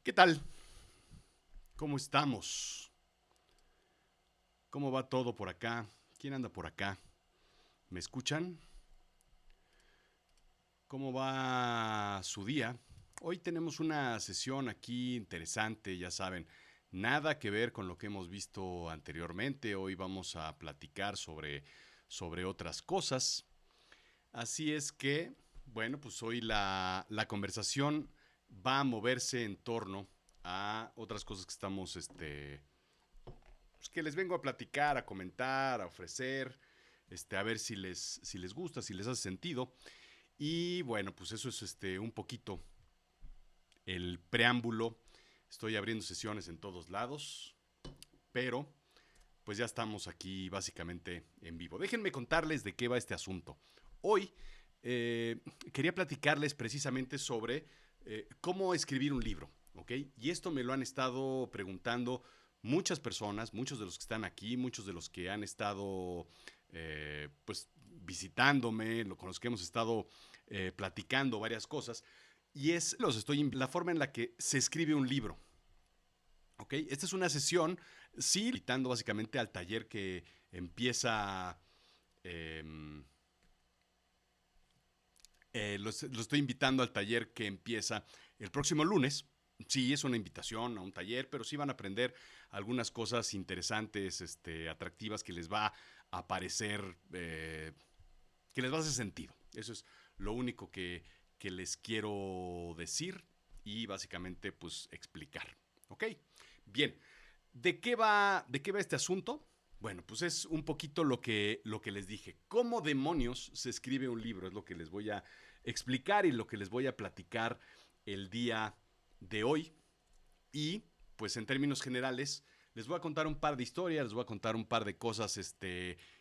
¿Qué tal? ¿Cómo estamos? ¿Cómo va todo por acá? ¿Quién anda por acá? ¿Me escuchan? ¿Cómo va su día? Hoy tenemos una sesión aquí interesante, ya saben, nada que ver con lo que hemos visto anteriormente. Hoy vamos a platicar sobre otras cosas. Así es que, bueno, pues hoy la conversación va a moverse en torno a otras cosas que estamos pues que les vengo a platicar, a comentar, a ofrecer, a ver si les gusta, si les hace sentido. Y bueno, pues eso es un poquito el preámbulo. Estoy abriendo sesiones en todos lados, pero pues ya estamos aquí básicamente en vivo. Déjenme contarles de qué va este asunto. Hoy eh, quería platicarles precisamente sobre cómo escribir un libro, ¿ok? Y esto me lo han estado preguntando muchas personas, muchos de los que están aquí, muchos de los que han estado pues visitándome, con los que hemos estado platicando varias cosas. Y es la forma en la que se escribe un libro. ¿Ok? Esta es una sesión, sí, invitando básicamente al taller que empieza. eh, lo estoy invitando al taller que empieza el próximo lunes. Sí, es una invitación a un taller, pero sí van a aprender algunas cosas interesantes, atractivas que les va a parecer, que les va a hacer sentido. Eso es lo único que les quiero decir y básicamente pues explicar. ¿Ok? Bien, ¿de qué va este asunto? Bueno, pues es un poquito lo que les dije. ¿Cómo demonios se escribe un libro? Es lo que les voy a explicar y lo que les voy a platicar el día de hoy. Y pues en términos generales, les voy a contar un par de historias, les voy a contar un par de cosas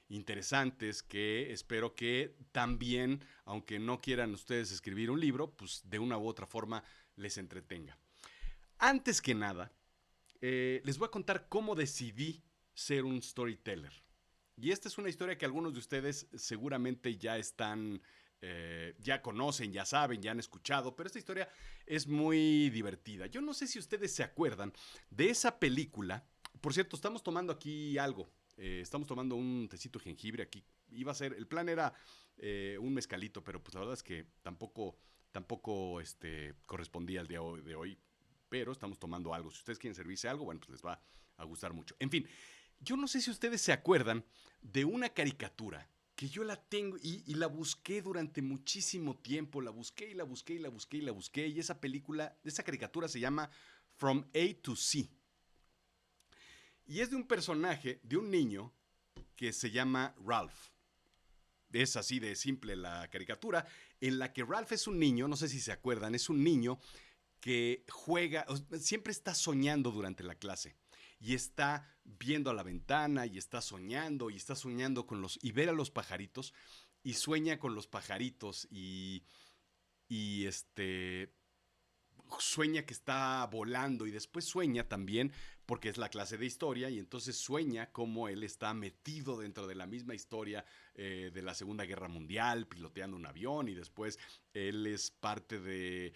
interesantes que espero que también, aunque no quieran ustedes escribir un libro, pues de una u otra forma les entretenga. Antes que nada, les voy a contar cómo decidí ser un storyteller. Y esta es una historia que algunos de ustedes seguramente ya conocen, ya saben, ya han escuchado, pero esta historia es muy divertida. Yo no sé si ustedes se acuerdan de esa película. Por cierto, estamos tomando aquí algo. Estamos tomando un tecito de jengibre aquí. El plan era un mezcalito, pero pues la verdad es que tampoco correspondía al día de hoy. Pero estamos tomando algo. Si ustedes quieren servirse algo, bueno, pues les va a gustar mucho. En fin, yo no sé si ustedes se acuerdan de una caricatura que yo la tengo y la busqué durante muchísimo tiempo, la busqué y la busqué y la busqué y la busqué, y esa caricatura se llama From A to Z. Y es de un personaje, de un niño que se llama Ralph. Es así de simple la caricatura, en la que Ralph es un niño, no sé si se acuerdan, es un niño que juega, siempre está soñando durante la clase y está viendo a la ventana y está soñando y ver a los pajaritos y sueña con los pajaritos y sueña que está volando y después sueña también, porque es la clase de historia, y entonces sueña como él está metido dentro de la misma historia de la Segunda Guerra Mundial, piloteando un avión, y después él es parte de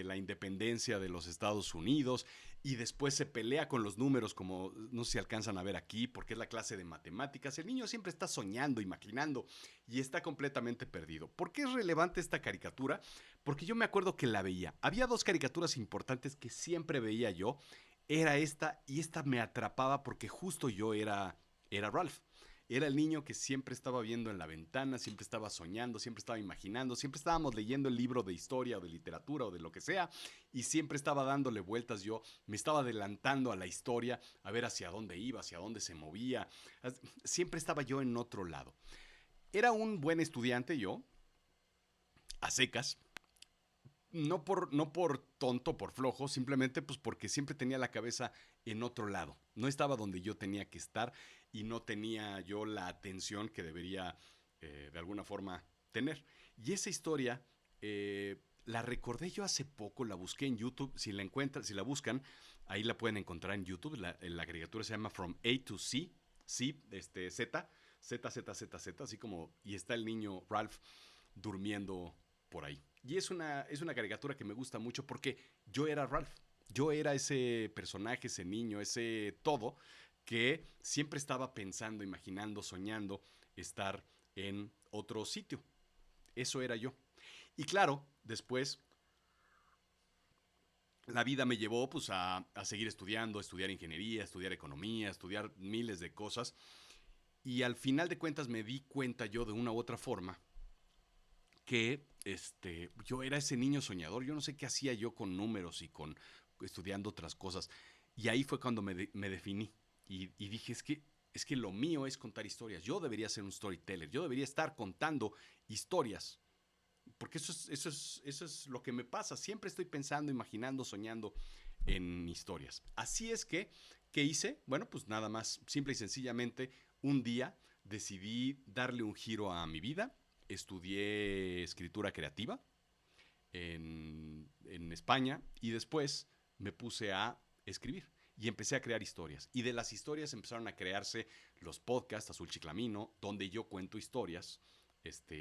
la independencia de los Estados Unidos, y después se pelea con los números, como no sé si alcanzan a ver aquí, porque es la clase de matemáticas. El niño siempre está soñando, imaginando, y está completamente perdido. ¿Por qué es relevante esta caricatura? Porque yo me acuerdo que la veía. Había dos caricaturas importantes que siempre veía yo. Era esta, y esta me atrapaba porque justo era Ralph. Era el niño que siempre estaba viendo en la ventana, siempre estaba soñando, siempre estaba imaginando, siempre estábamos leyendo el libro de historia o de literatura o de lo que sea, y siempre estaba dándole vueltas yo, me estaba adelantando a la historia, a ver hacia dónde iba, hacia dónde se movía. Siempre estaba yo en otro lado. Era un buen estudiante yo, a secas, no por tonto, por flojo, simplemente pues porque siempre tenía la cabeza en otro lado. No estaba donde yo tenía que estar y no tenía yo la atención que debería de alguna forma tener. Y esa historia la recordé yo hace poco, la busqué en YouTube. Si la encuentran, si la buscan, ahí la pueden encontrar en YouTube. La caricatura se llama From A to Z, Z, Z, así como, y está el niño Ralph durmiendo por ahí. Y es una caricatura que me gusta mucho porque yo era Ralph. Yo era ese personaje, ese niño, ese todo que siempre estaba pensando, imaginando, soñando estar en otro sitio. Eso era yo. Y claro, después la vida me llevó pues a seguir estudiando, a estudiar ingeniería, a estudiar economía, a estudiar miles de cosas. Y al final de cuentas me di cuenta yo de una u otra forma que yo era ese niño soñador. Yo no sé qué hacía yo con números y con estudiando otras cosas. Y ahí fue cuando me definí. Y dije, es que lo mío es contar historias. Yo debería ser un storyteller. Yo debería estar contando historias. Porque eso es lo que me pasa. Siempre estoy pensando, imaginando, soñando en historias. Así es que, ¿qué hice? Bueno, pues nada más, simple y sencillamente, un día decidí darle un giro a mi vida. Estudié escritura creativa en España y después me puse a escribir y empecé a crear historias. Y de las historias empezaron a crearse los podcasts Azul Chiclamino, donde yo cuento historias,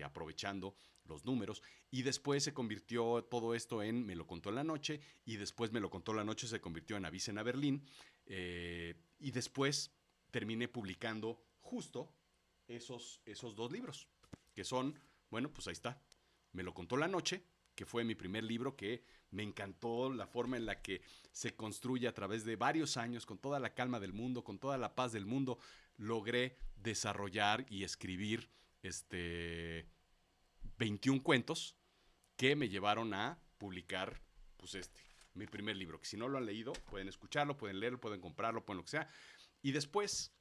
aprovechando los números. Y después se convirtió todo esto en Me lo contó en la noche. Y después Me lo contó en la noche se convirtió en Avisen a Berlín. Y después terminé publicando justo esos dos libros, que son, bueno, pues ahí está. Me lo contó la noche, que fue mi primer libro, que me encantó la forma en la que se construye a través de varios años, con toda la calma del mundo, con toda la paz del mundo, logré desarrollar y escribir 21 cuentos que me llevaron a publicar pues mi primer libro, que si no lo han leído, pueden escucharlo, pueden leerlo, pueden comprarlo, pueden lo que sea. Y después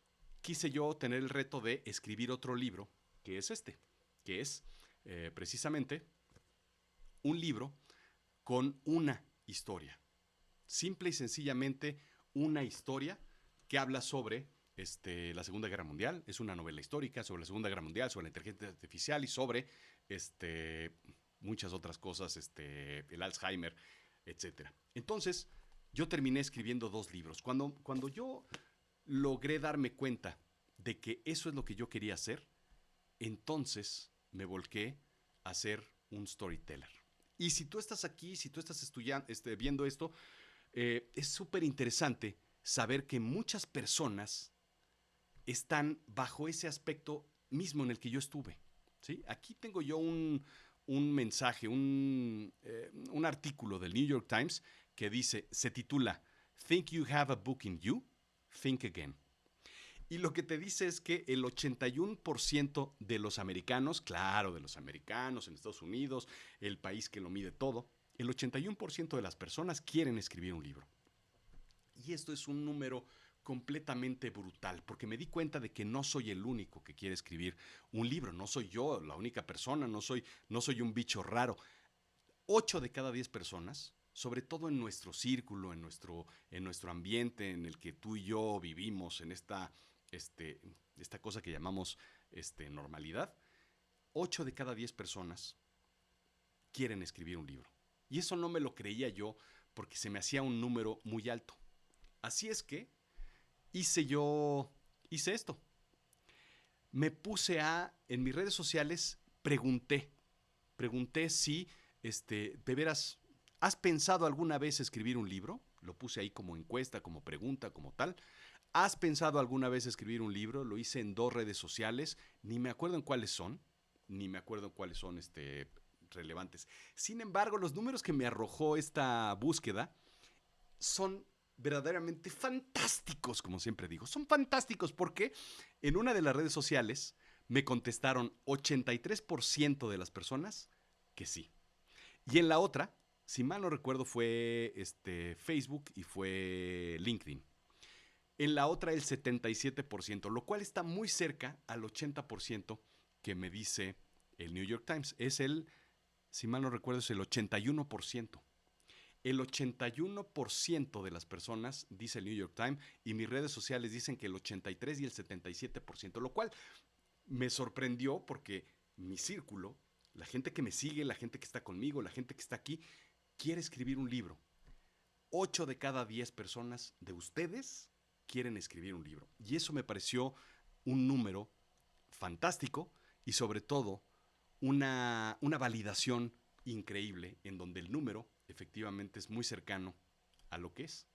quise yo tener el reto de escribir otro libro, que es que es precisamente un libro con una historia. Simple y sencillamente una historia que habla sobre la Segunda Guerra Mundial. Es una novela histórica sobre la Segunda Guerra Mundial, sobre la inteligencia artificial y sobre muchas otras cosas, el Alzheimer, etcétera. Entonces, yo terminé escribiendo dos libros. Cuando yo logré darme cuenta de que eso es lo que yo quería hacer, entonces me volqué a ser un storyteller. Y si tú estás aquí, si tú estás estudiando, viendo esto, es súper interesante saber que muchas personas están bajo ese aspecto mismo en el que yo estuve. ¿Sí? Aquí tengo yo un mensaje, un artículo del New York Times que dice, se titula Think You Have a Book in You? Think Again. Y lo que te dice es que el 81% de los americanos, claro, de los americanos en Estados Unidos, el país que lo mide todo, el 81% de las personas quieren escribir un libro. Y esto es un número completamente brutal, porque me di cuenta de que no soy el único que quiere escribir un libro, no soy yo la única persona, no soy un bicho raro. 8 de cada 10 personas, sobre todo en nuestro círculo, en nuestro ambiente en el que tú y yo vivimos, en esta cosa que llamamos normalidad, 8 de cada 10 personas quieren escribir un libro. Y eso no me lo creía yo porque se me hacía un número muy alto. Así es que hice esto. Me puse en mis redes sociales, pregunté si, de veras, ¿has pensado alguna vez escribir un libro? Lo puse ahí como encuesta, como pregunta, como tal. ¿Has pensado alguna vez escribir un libro? Lo hice en 2 redes sociales, ni me acuerdo en cuáles son, ni me acuerdo en cuáles son relevantes. Sin embargo, los números que me arrojó esta búsqueda son verdaderamente fantásticos, como siempre digo. Son fantásticos porque en una de las redes sociales me contestaron 83% de las personas que sí. Y en la otra, si mal no recuerdo, fue Facebook y fue LinkedIn. En la otra el 77%, lo cual está muy cerca al 80% que me dice el New York Times. Si mal no recuerdo, es el 81%. El 81% de las personas, dice el New York Times, y mis redes sociales dicen que el 83% y el 77%, lo cual me sorprendió porque mi círculo, la gente que me sigue, la gente que está conmigo, la gente que está aquí, quiere escribir un libro. 8 de cada 10 personas de ustedes quieren escribir un libro. Y eso me pareció un número fantástico y sobre todo una validación increíble en donde el número efectivamente es muy cercano a lo que es.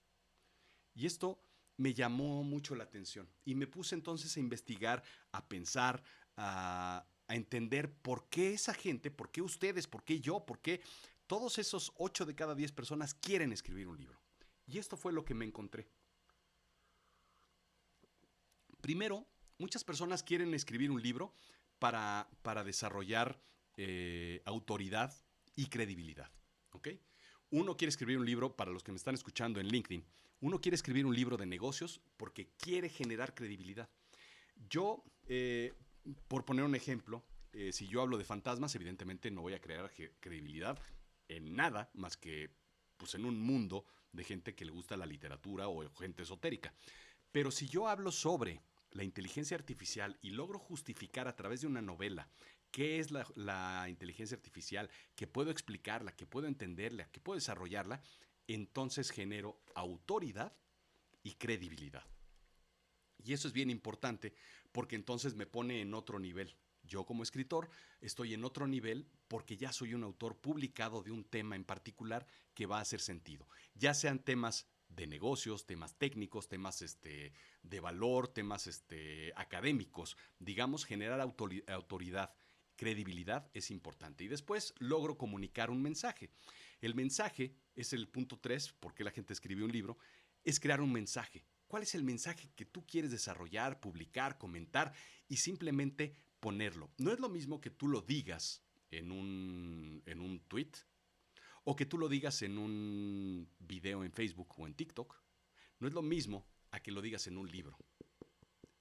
Y esto me llamó mucho la atención y me puse entonces a investigar, a pensar, a entender por qué esa gente, por qué ustedes, por qué yo, por qué todos esos 8 de cada 10 personas quieren escribir un libro. Y esto fue lo que me encontré. Primero, muchas personas quieren escribir un libro para desarrollar autoridad y credibilidad. ¿Ok? Uno quiere escribir un libro, para los que me están escuchando en LinkedIn, uno quiere escribir un libro de negocios porque quiere generar credibilidad. Yo, por poner un ejemplo, si yo hablo de fantasmas, evidentemente no voy a crear credibilidad en nada más que pues, en un mundo de gente que le gusta la literatura o gente esotérica. Pero si yo hablo sobre la inteligencia artificial y logro justificar a través de una novela qué es la inteligencia artificial, que puedo explicarla, que puedo entenderla, que puedo desarrollarla, entonces genero autoridad y credibilidad. Y eso es bien importante porque entonces me pone en otro nivel. Yo como escritor estoy en otro nivel porque ya soy un autor publicado de un tema en particular que va a hacer sentido. Ya sean temas de negocios, temas técnicos, temas de valor, temas académicos. Digamos, generar autoridad, credibilidad es importante. Y después logro comunicar un mensaje. El mensaje es el punto 3, porque la gente escribe un libro, es crear un mensaje. ¿Cuál es el mensaje que tú quieres desarrollar, publicar, comentar y simplemente ponerlo? No es lo mismo que tú lo digas en un tweet o que tú lo digas en un video en Facebook o en TikTok. No es lo mismo a que lo digas en un libro.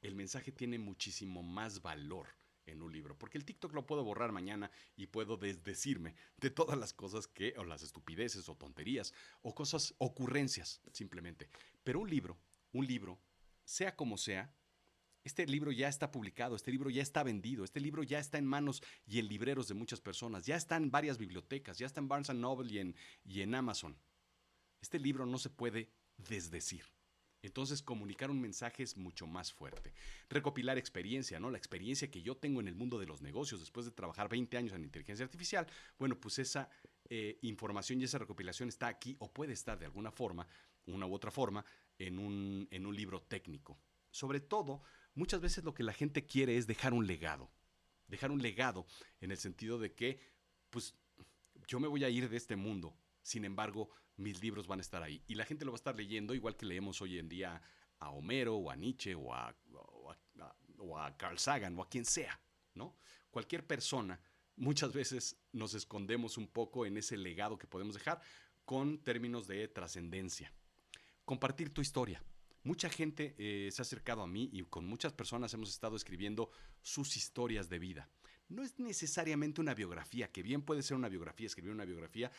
El mensaje tiene muchísimo más valor en un libro, porque el TikTok lo puedo borrar mañana y puedo desdecirme de todas las cosas que, o las estupideces o tonterías, o cosas, ocurrencias, simplemente. Pero un libro, sea como sea, este libro ya está publicado, este libro ya está vendido, este libro ya está en manos y en libreros de muchas personas, ya está en varias bibliotecas, ya está en Barnes Noble y en Amazon. Este libro no se puede desdecir. Entonces, comunicar un mensaje es mucho más fuerte. Recopilar experiencia, ¿no? La experiencia que yo tengo en el mundo de los negocios después de trabajar 20 años en inteligencia artificial, bueno, pues esa información y esa recopilación está aquí o puede estar de alguna forma, una u otra forma, en un libro técnico. Sobre todo, muchas veces lo que la gente quiere es dejar un legado. Dejar un legado en el sentido de que, pues, yo me voy a ir de este mundo. Sin embargo, mis libros van a estar ahí. Y la gente lo va a estar leyendo, igual que leemos hoy en día a Homero, o a Nietzsche, o a Carl Sagan, o a quien sea, ¿no? Cualquier persona, muchas veces nos escondemos un poco en ese legado que podemos dejar con términos de trascendencia. Compartir tu historia. Mucha gente se ha acercado a mí y con muchas personas hemos estado escribiendo sus historias de vida. No es necesariamente una biografía, que bien puede ser una biografía, escribir una biografía,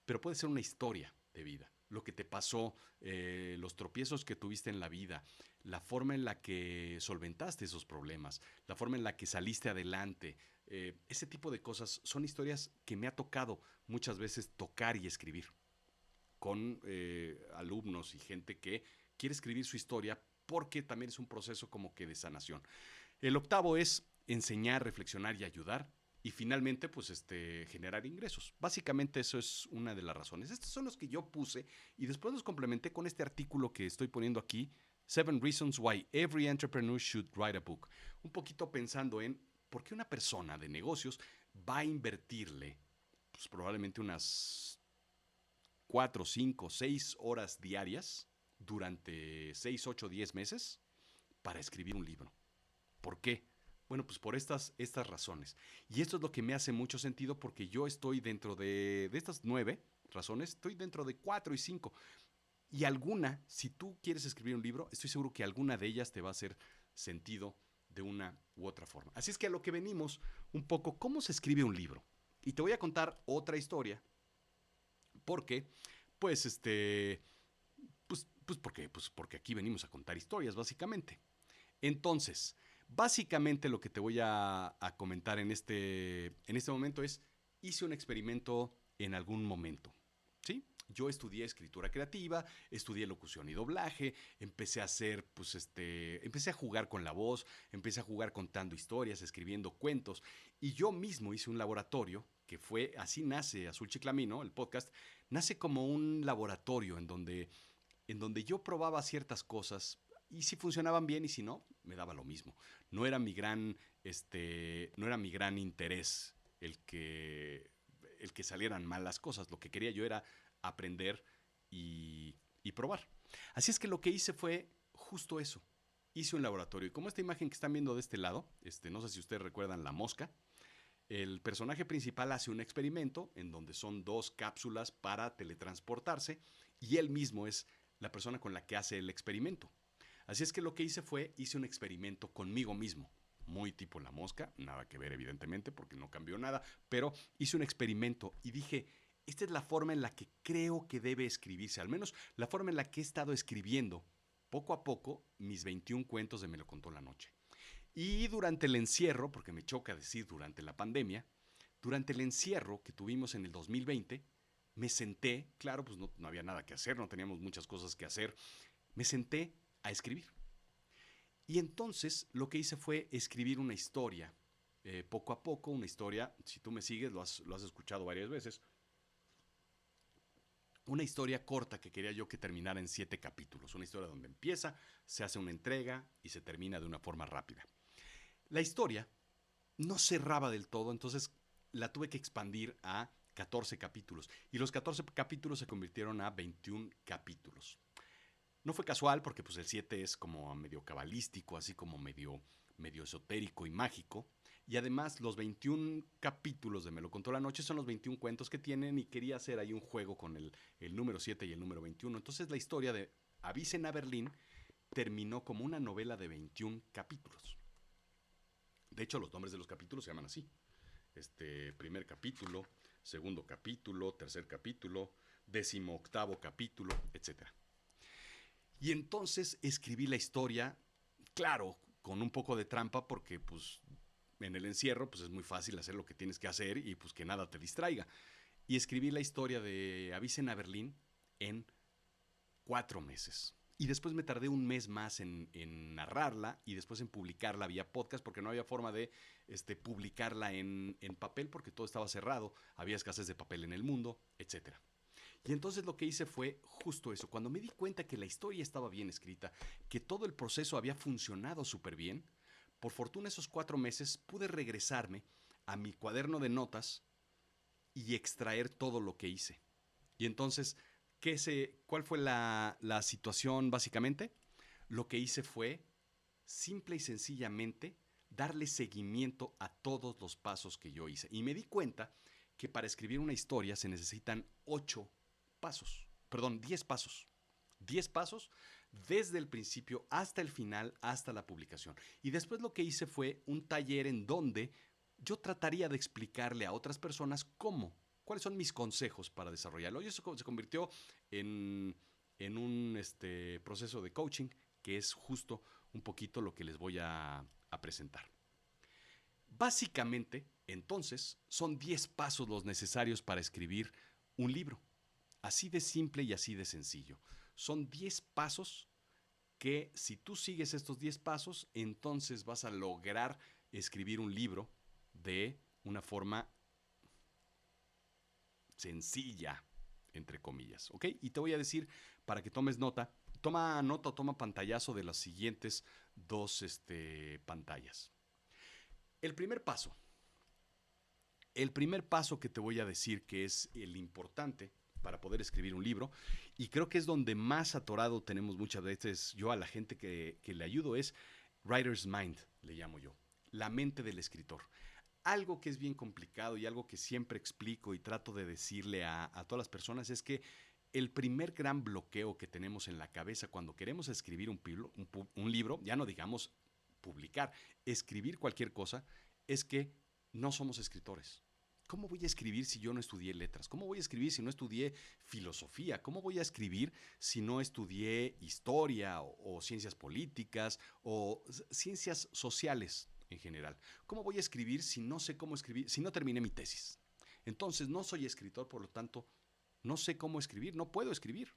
pero puede ser una historia de vida. Lo que te pasó, los tropiezos que tuviste en la vida, la forma en la que solventaste esos problemas, la forma en la que saliste adelante. Ese tipo de cosas son historias que me ha tocado muchas veces tocar y escribir con alumnos y gente que quiere escribir su historia porque también es un proceso como que de sanación. El octavo es enseñar, reflexionar y ayudar. Y finalmente, pues, generar ingresos. Básicamente eso es una de las razones. Estos son los que yo puse y después los complementé con este artículo que estoy poniendo aquí, Seven Reasons Why Every Entrepreneur Should Write a Book. Un poquito pensando en por qué una persona de negocios va a invertirle, pues, probablemente unas 4, 5, 6 horas diarias durante 6, 8, 10 meses para escribir un libro. ¿Por qué? Bueno, pues por estas razones. Y esto es lo que me hace mucho sentido porque yo estoy dentro de estas 9 razones, estoy dentro de 4 y 5. Y alguna, si tú quieres escribir un libro, estoy seguro que alguna de ellas te va a hacer sentido de una u otra forma. Así es que a lo que venimos un poco, ¿cómo se escribe un libro? Y te voy a contar otra historia porque, pues, porque aquí venimos a contar historias, básicamente. Entonces, básicamente lo que te voy a comentar en este momento es, hice un experimento en algún momento, ¿sí? Yo estudié escritura creativa, estudié locución y doblaje, empecé a hacer, pues, empecé a jugar con la voz, empecé a jugar contando historias, escribiendo cuentos, y yo mismo hice un laboratorio que fue, así nace Azul Chiclamino, el podcast, nace como un laboratorio en donde yo probaba ciertas cosas y si funcionaban bien y si no, me daba lo mismo. No era mi gran interés el que salieran mal las cosas. Lo que quería yo era aprender y probar. Así es que lo que hice fue justo eso. Hice un laboratorio. Y como esta imagen que están viendo de este lado, no sé si ustedes recuerdan la mosca, el personaje principal hace un experimento en donde son dos cápsulas para teletransportarse y él mismo es la persona con la que hace el experimento. Así es que lo que hice un experimento conmigo mismo. Muy tipo la mosca, nada que ver evidentemente porque no cambió nada, pero hice un experimento y dije, esta es la forma en la que creo que debe escribirse, al menos la forma en la que he estado escribiendo poco a poco mis 21 cuentos de Me lo contó la noche. Y durante el encierro, porque me choca decir durante la pandemia, durante el encierro que tuvimos en el 2020, me senté, claro, pues no había nada que hacer, no teníamos muchas cosas que hacer, me senté a escribir. Y entonces lo que hice fue escribir una historia, poco a poco, una historia, si tú me sigues, lo has escuchado varias veces, una historia corta que quería yo que terminara en 7 capítulos, una historia donde empieza, se hace una entrega y se termina de una forma rápida. La historia no cerraba del todo, entonces la tuve que expandir a 14 capítulos y los 14 capítulos se convirtieron a 21 capítulos. No fue casual porque pues el 7 es como medio cabalístico, así como medio esotérico y mágico. Y además los 21 capítulos de Me lo contó la noche son los 21 cuentos que tienen y quería hacer ahí un juego con el número 7 y el número 21. Entonces la historia de Avicen a Berlín terminó como una novela de 21 capítulos. De hecho, los nombres de los capítulos se llaman así. Primer capítulo, segundo capítulo, tercer capítulo, 18º capítulo, etcétera. Y entonces escribí la historia, claro, con un poco de trampa porque pues en el encierro pues es muy fácil hacer lo que tienes que hacer y pues que nada te distraiga. Y escribí la historia de Avicen a Berlín en 4 meses. Y después me tardé un mes más en narrarla y después en publicarla vía podcast porque no había forma de publicarla en papel porque todo estaba cerrado, había escasez de papel en el mundo, etcétera. Y entonces lo que hice fue justo eso. Cuando me di cuenta que la historia estaba bien escrita, que todo el proceso había funcionado súper bien, por fortuna esos 4 meses pude regresarme a mi cuaderno de notas y extraer todo lo que hice. Y entonces, ¿cuál fue la situación básicamente? Lo que hice fue, simple y sencillamente, darle seguimiento a todos los pasos que yo hice. Y me di cuenta que para escribir una historia se necesitan 8 pasos, perdón, 10 pasos. 10 pasos desde el principio hasta el final, hasta la publicación. Y después lo que hice fue un taller en donde yo trataría de explicarle a otras personas cuáles son mis consejos para desarrollarlo. Y eso se convirtió en un proceso de coaching que es justo un poquito lo que les voy a presentar. Básicamente, entonces, son 10 pasos los necesarios para escribir un libro. Así de simple y así de sencillo. Son 10 pasos que si tú sigues estos 10 pasos, entonces vas a lograr escribir un libro de una forma sencilla, entre comillas, ¿ok? Y te voy a decir, para que tomes nota, toma pantallazo de las siguientes dos pantallas. El primer paso que te voy a decir que es el importante para poder escribir un libro, y creo que es donde más atorado tenemos muchas veces yo a la gente que le ayudo, es writer's mind, le llamo yo, la mente del escritor. Algo que es bien complicado y algo que siempre explico y trato de decirle a todas las personas es que el primer gran bloqueo que tenemos en la cabeza cuando queremos escribir un libro, ya no digamos publicar, escribir cualquier cosa, es que no somos escritores. ¿Cómo voy a escribir si yo no estudié letras? ¿Cómo voy a escribir si no estudié filosofía? ¿Cómo voy a escribir si no estudié historia o ciencias políticas o ciencias sociales en general? ¿Cómo voy a escribir si no sé cómo escribir, si no terminé mi tesis? Entonces no soy escritor, por lo tanto, no sé cómo escribir, no puedo escribir.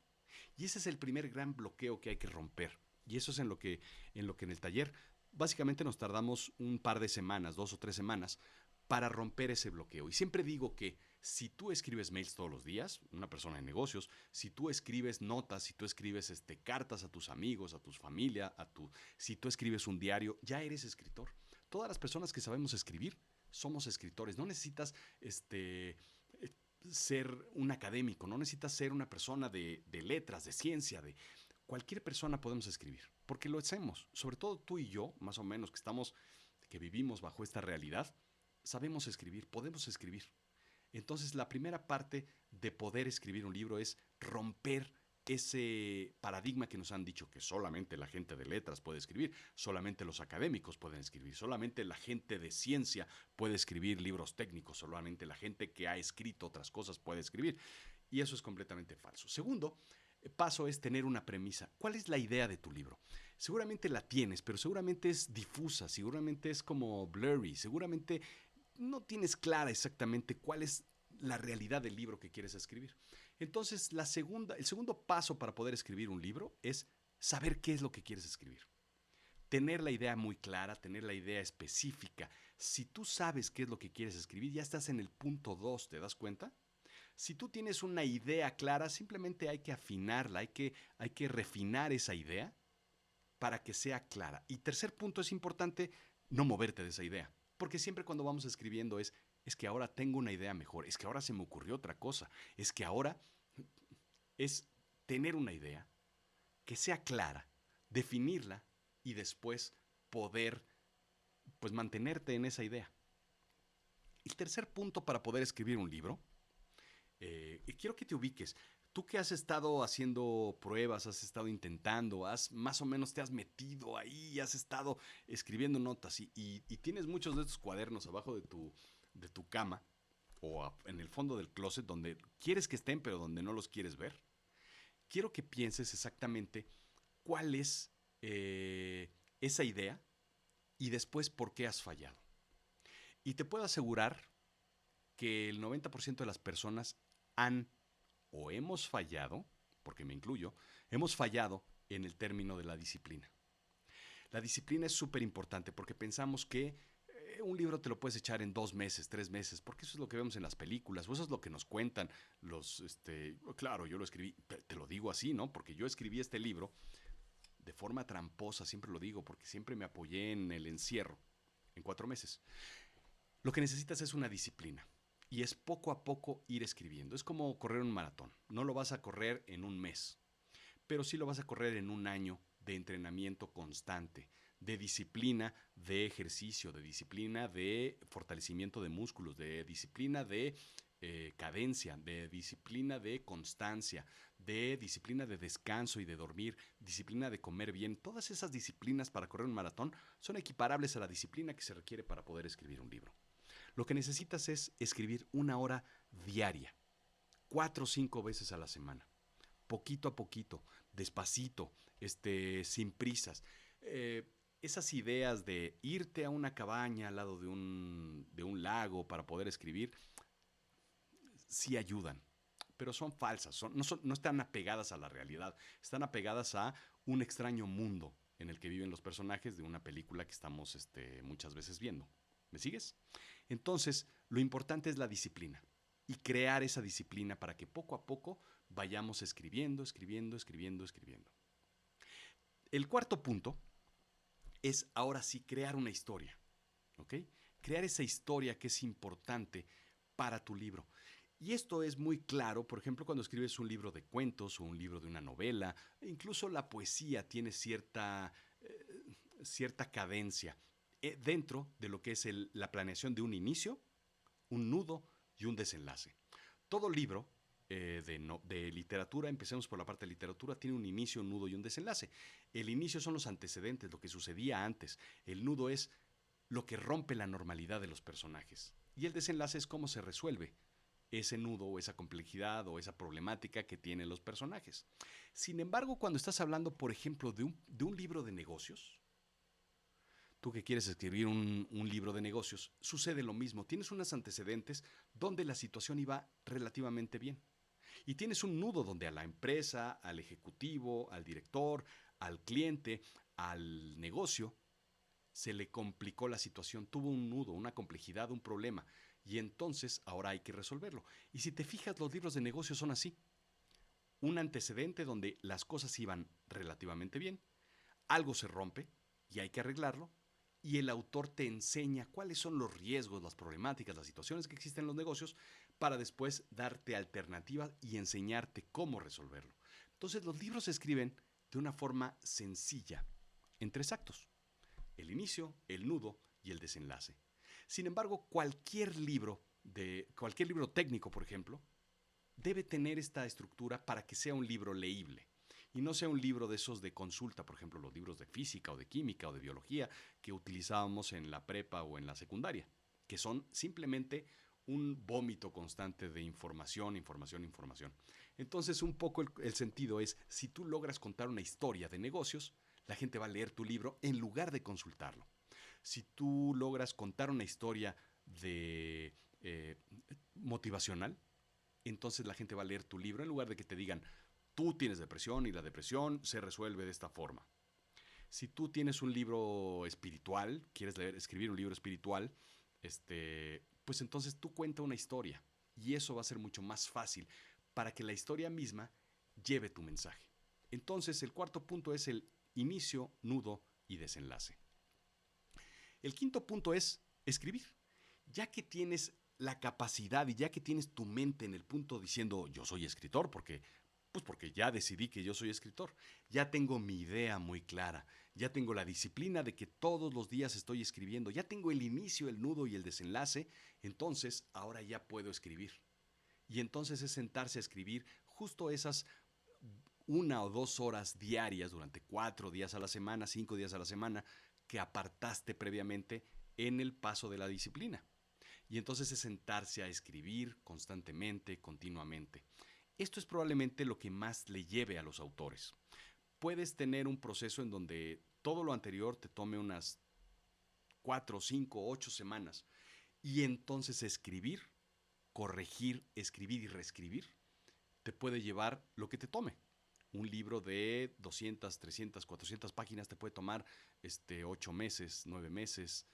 Y ese es el primer gran bloqueo que hay que romper. Y eso es en lo que en el taller básicamente nos tardamos un par de semanas, 2 o 3 semanas, para romper ese bloqueo. Y siempre digo que si tú escribes mails todos los días, una persona de negocios, si tú escribes notas, si tú escribes cartas a tus amigos, a tu familia, si tú escribes un diario, ya eres escritor. Todas las personas que sabemos escribir somos escritores. No necesitas ser un académico, no necesitas ser una persona de letras, de ciencia, de cualquier persona podemos escribir, porque lo hacemos. Sobre todo tú y yo, más o menos, que vivimos bajo esta realidad, sabemos escribir, podemos escribir. Entonces, la primera parte de poder escribir un libro es romper ese paradigma que nos han dicho que solamente la gente de letras puede escribir, solamente los académicos pueden escribir, solamente la gente de ciencia puede escribir libros técnicos, solamente la gente que ha escrito otras cosas puede escribir. Y eso es completamente falso. Segundo paso es tener una premisa. ¿Cuál es la idea de tu libro? Seguramente la tienes, pero seguramente es difusa, seguramente es como blurry, seguramente no tienes clara exactamente cuál es la realidad del libro que quieres escribir. Entonces, el segundo paso para poder escribir un libro es saber qué es lo que quieres escribir. Tener la idea muy clara, tener la idea específica. Si tú sabes qué es lo que quieres escribir, ya estás en el punto 2, ¿te das cuenta? Si tú tienes una idea clara, simplemente hay que afinarla, hay que refinar esa idea para que sea clara. Y tercer punto, es importante no moverte de esa idea. Porque siempre cuando vamos escribiendo es que ahora tengo una idea mejor, es que ahora se me ocurrió otra cosa, es que ahora es tener una idea que sea clara, definirla y después poder pues mantenerte en esa idea. El tercer punto para poder escribir un libro, y quiero que te ubiques. Tú que has estado haciendo pruebas, has estado intentando, más o menos te has metido ahí, has estado escribiendo notas y tienes muchos de estos cuadernos abajo de tu cama o en el fondo del closet donde quieres que estén pero donde no los quieres ver. Quiero que pienses exactamente cuál es esa idea y después por qué has fallado. Y te puedo asegurar que el 90% de las personas han o hemos fallado, porque me incluyo, hemos fallado en el término de la disciplina. La disciplina es súper importante porque pensamos que un libro te lo puedes echar en 2 meses, 3 meses, porque eso es lo que vemos en las películas, o eso es lo que nos cuentan claro, yo lo escribí, te lo digo así, ¿no? Porque yo escribí este libro de forma tramposa, siempre lo digo, porque siempre me apoyé en el encierro, en 4 meses. Lo que necesitas es una disciplina. Y es poco a poco ir escribiendo. Es como correr un maratón. No lo vas a correr en un mes, pero sí lo vas a correr en un año de entrenamiento constante, de disciplina de ejercicio, de disciplina de fortalecimiento de músculos, de disciplina de cadencia, de disciplina de constancia, de disciplina de descanso y de dormir, disciplina de comer bien. Todas esas disciplinas para correr un maratón son equiparables a la disciplina que se requiere para poder escribir un libro. Lo que necesitas es escribir 1 hora diaria, 4 o 5 veces a la semana, poquito a poquito, despacito, sin prisas. Esas ideas de irte a una cabaña al lado de un lago para poder escribir, sí ayudan, pero son falsas, no están apegadas a la realidad, están apegadas a un extraño mundo en el que viven los personajes de una película que estamos muchas veces viendo. ¿Me sigues? Entonces, lo importante es la disciplina y crear esa disciplina para que poco a poco vayamos escribiendo, escribiendo, escribiendo, escribiendo. El cuarto punto es ahora sí crear una historia, ¿ok? Crear esa historia que es importante para tu libro. Y esto es muy claro, por ejemplo, cuando escribes un libro de cuentos o un libro de una novela, incluso la poesía tiene cierta cadencia dentro de lo que es la planeación de un inicio, un nudo y un desenlace. Todo libro de literatura, empecemos por la parte de literatura, tiene un inicio, un nudo y un desenlace. El inicio son los antecedentes, lo que sucedía antes. El nudo es lo que rompe la normalidad de los personajes. Y el desenlace es cómo se resuelve ese nudo o esa complejidad o esa problemática que tienen los personajes. Sin embargo, cuando estás hablando, por ejemplo, de un libro de negocios, tú que quieres escribir un libro de negocios, sucede lo mismo. Tienes unos antecedentes donde la situación iba relativamente bien. Y tienes un nudo donde a la empresa, al ejecutivo, al director, al cliente, al negocio, se le complicó la situación, tuvo un nudo, una complejidad, un problema, y entonces ahora hay que resolverlo. Y si te fijas, los libros de negocios son así. Un antecedente donde las cosas iban relativamente bien, algo se rompe y hay que arreglarlo, y el autor te enseña cuáles son los riesgos, las problemáticas, las situaciones que existen en los negocios para después darte alternativas y enseñarte cómo resolverlo. Entonces los libros se escriben de una forma sencilla, en 3 actos: el inicio, el nudo y el desenlace. Sin embargo, cualquier libro técnico, por ejemplo, debe tener esta estructura para que sea un libro leíble y no sea un libro de esos de consulta, por ejemplo, los libros de física o de química o de biología que utilizábamos en la prepa o en la secundaria, que son simplemente un vómito constante de información, información, información. Entonces, un poco el sentido es, si tú logras contar una historia de negocios, la gente va a leer tu libro en lugar de consultarlo. Si tú logras contar una historia de motivacional, entonces la gente va a leer tu libro en lugar de que te digan, tú tienes depresión y la depresión se resuelve de esta forma. Si tú tienes un libro espiritual, quieres escribir un libro espiritual, pues entonces tú cuenta una historia y eso va a ser mucho más fácil para que la historia misma lleve tu mensaje. Entonces el cuarto punto es el inicio, nudo y desenlace. El quinto punto es escribir. Ya que tienes la capacidad y ya que tienes tu mente en el punto diciendo yo soy escritor, porque ya decidí que yo soy escritor, ya tengo mi idea muy clara, ya tengo la disciplina de que todos los días estoy escribiendo, ya tengo el inicio, el nudo y el desenlace, entonces ahora ya puedo escribir. Y entonces es sentarse a escribir justo esas 1 o 2 horas diarias durante 4 días a la semana, 5 días a la semana, que apartaste previamente en el paso de la disciplina. Y entonces es sentarse a escribir constantemente, continuamente. Esto es probablemente lo que más le lleve a los autores. Puedes tener un proceso en donde todo lo anterior te tome unas 4, 5, 8 semanas y entonces escribir, corregir, escribir y reescribir te puede llevar lo que te tome. Un libro de 200, 300, 400 páginas te puede tomar 8 meses, 9 meses,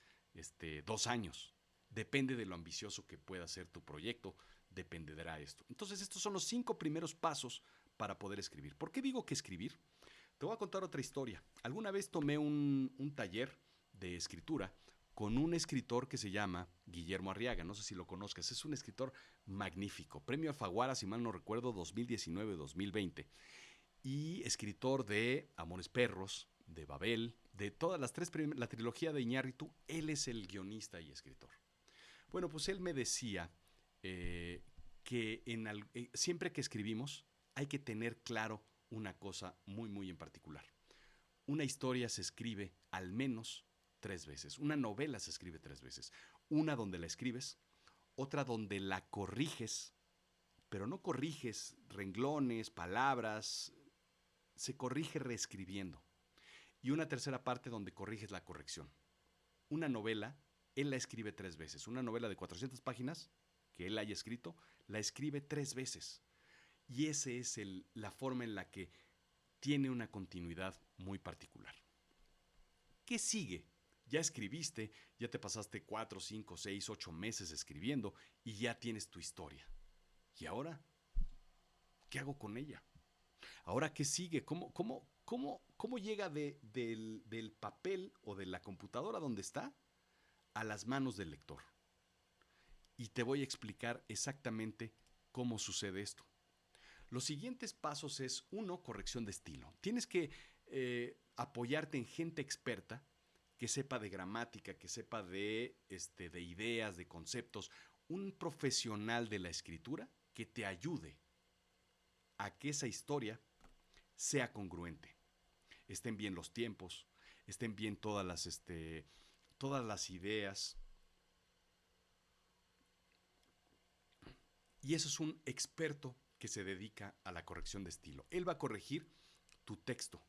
2 años. Depende de lo ambicioso que pueda ser tu proyecto, dependerá esto. Entonces, estos son los 5 primeros pasos para poder escribir. ¿Por qué digo que escribir? Te voy a contar otra historia. Alguna vez tomé un taller de escritura con un escritor que se llama Guillermo Arriaga. No sé si lo conozcas. Es un escritor magnífico. Premio Alfaguara, si mal no recuerdo, 2019-2020. Y escritor de Amores Perros, de Babel, de todas la trilogía de Iñárritu. Él es el guionista y escritor. Bueno, pues él me decía que siempre que escribimos hay que tener claro una cosa muy, muy en particular. Una historia se escribe al menos 3 veces. Una novela se escribe 3 veces. Una donde la escribes, otra donde la corriges, pero no corriges renglones, palabras, se corrige reescribiendo. Y una tercera parte donde corriges la corrección. Una novela, él la escribe 3 veces. Una novela de 400 páginas que él haya escrito, la escribe 3 veces. Y esa es la forma en la que tiene una continuidad muy particular. ¿Qué sigue? Ya escribiste, ya te pasaste 4, 5, 6, 8 meses escribiendo y ya tienes tu historia. ¿Y ahora? ¿Qué hago con ella? ¿Ahora qué sigue? ¿Cómo llega del papel o de la computadora donde está a las manos del lector? Y te voy a explicar exactamente cómo sucede esto. Los siguientes pasos es, 1, corrección de estilo. Tienes que apoyarte en gente experta que sepa de gramática, que sepa de ideas, de conceptos, un profesional de la escritura que te ayude a que esa historia sea congruente. Estén bien los tiempos, estén bien todas las ideas. Y eso es un experto que se dedica a la corrección de estilo. Él va a corregir tu texto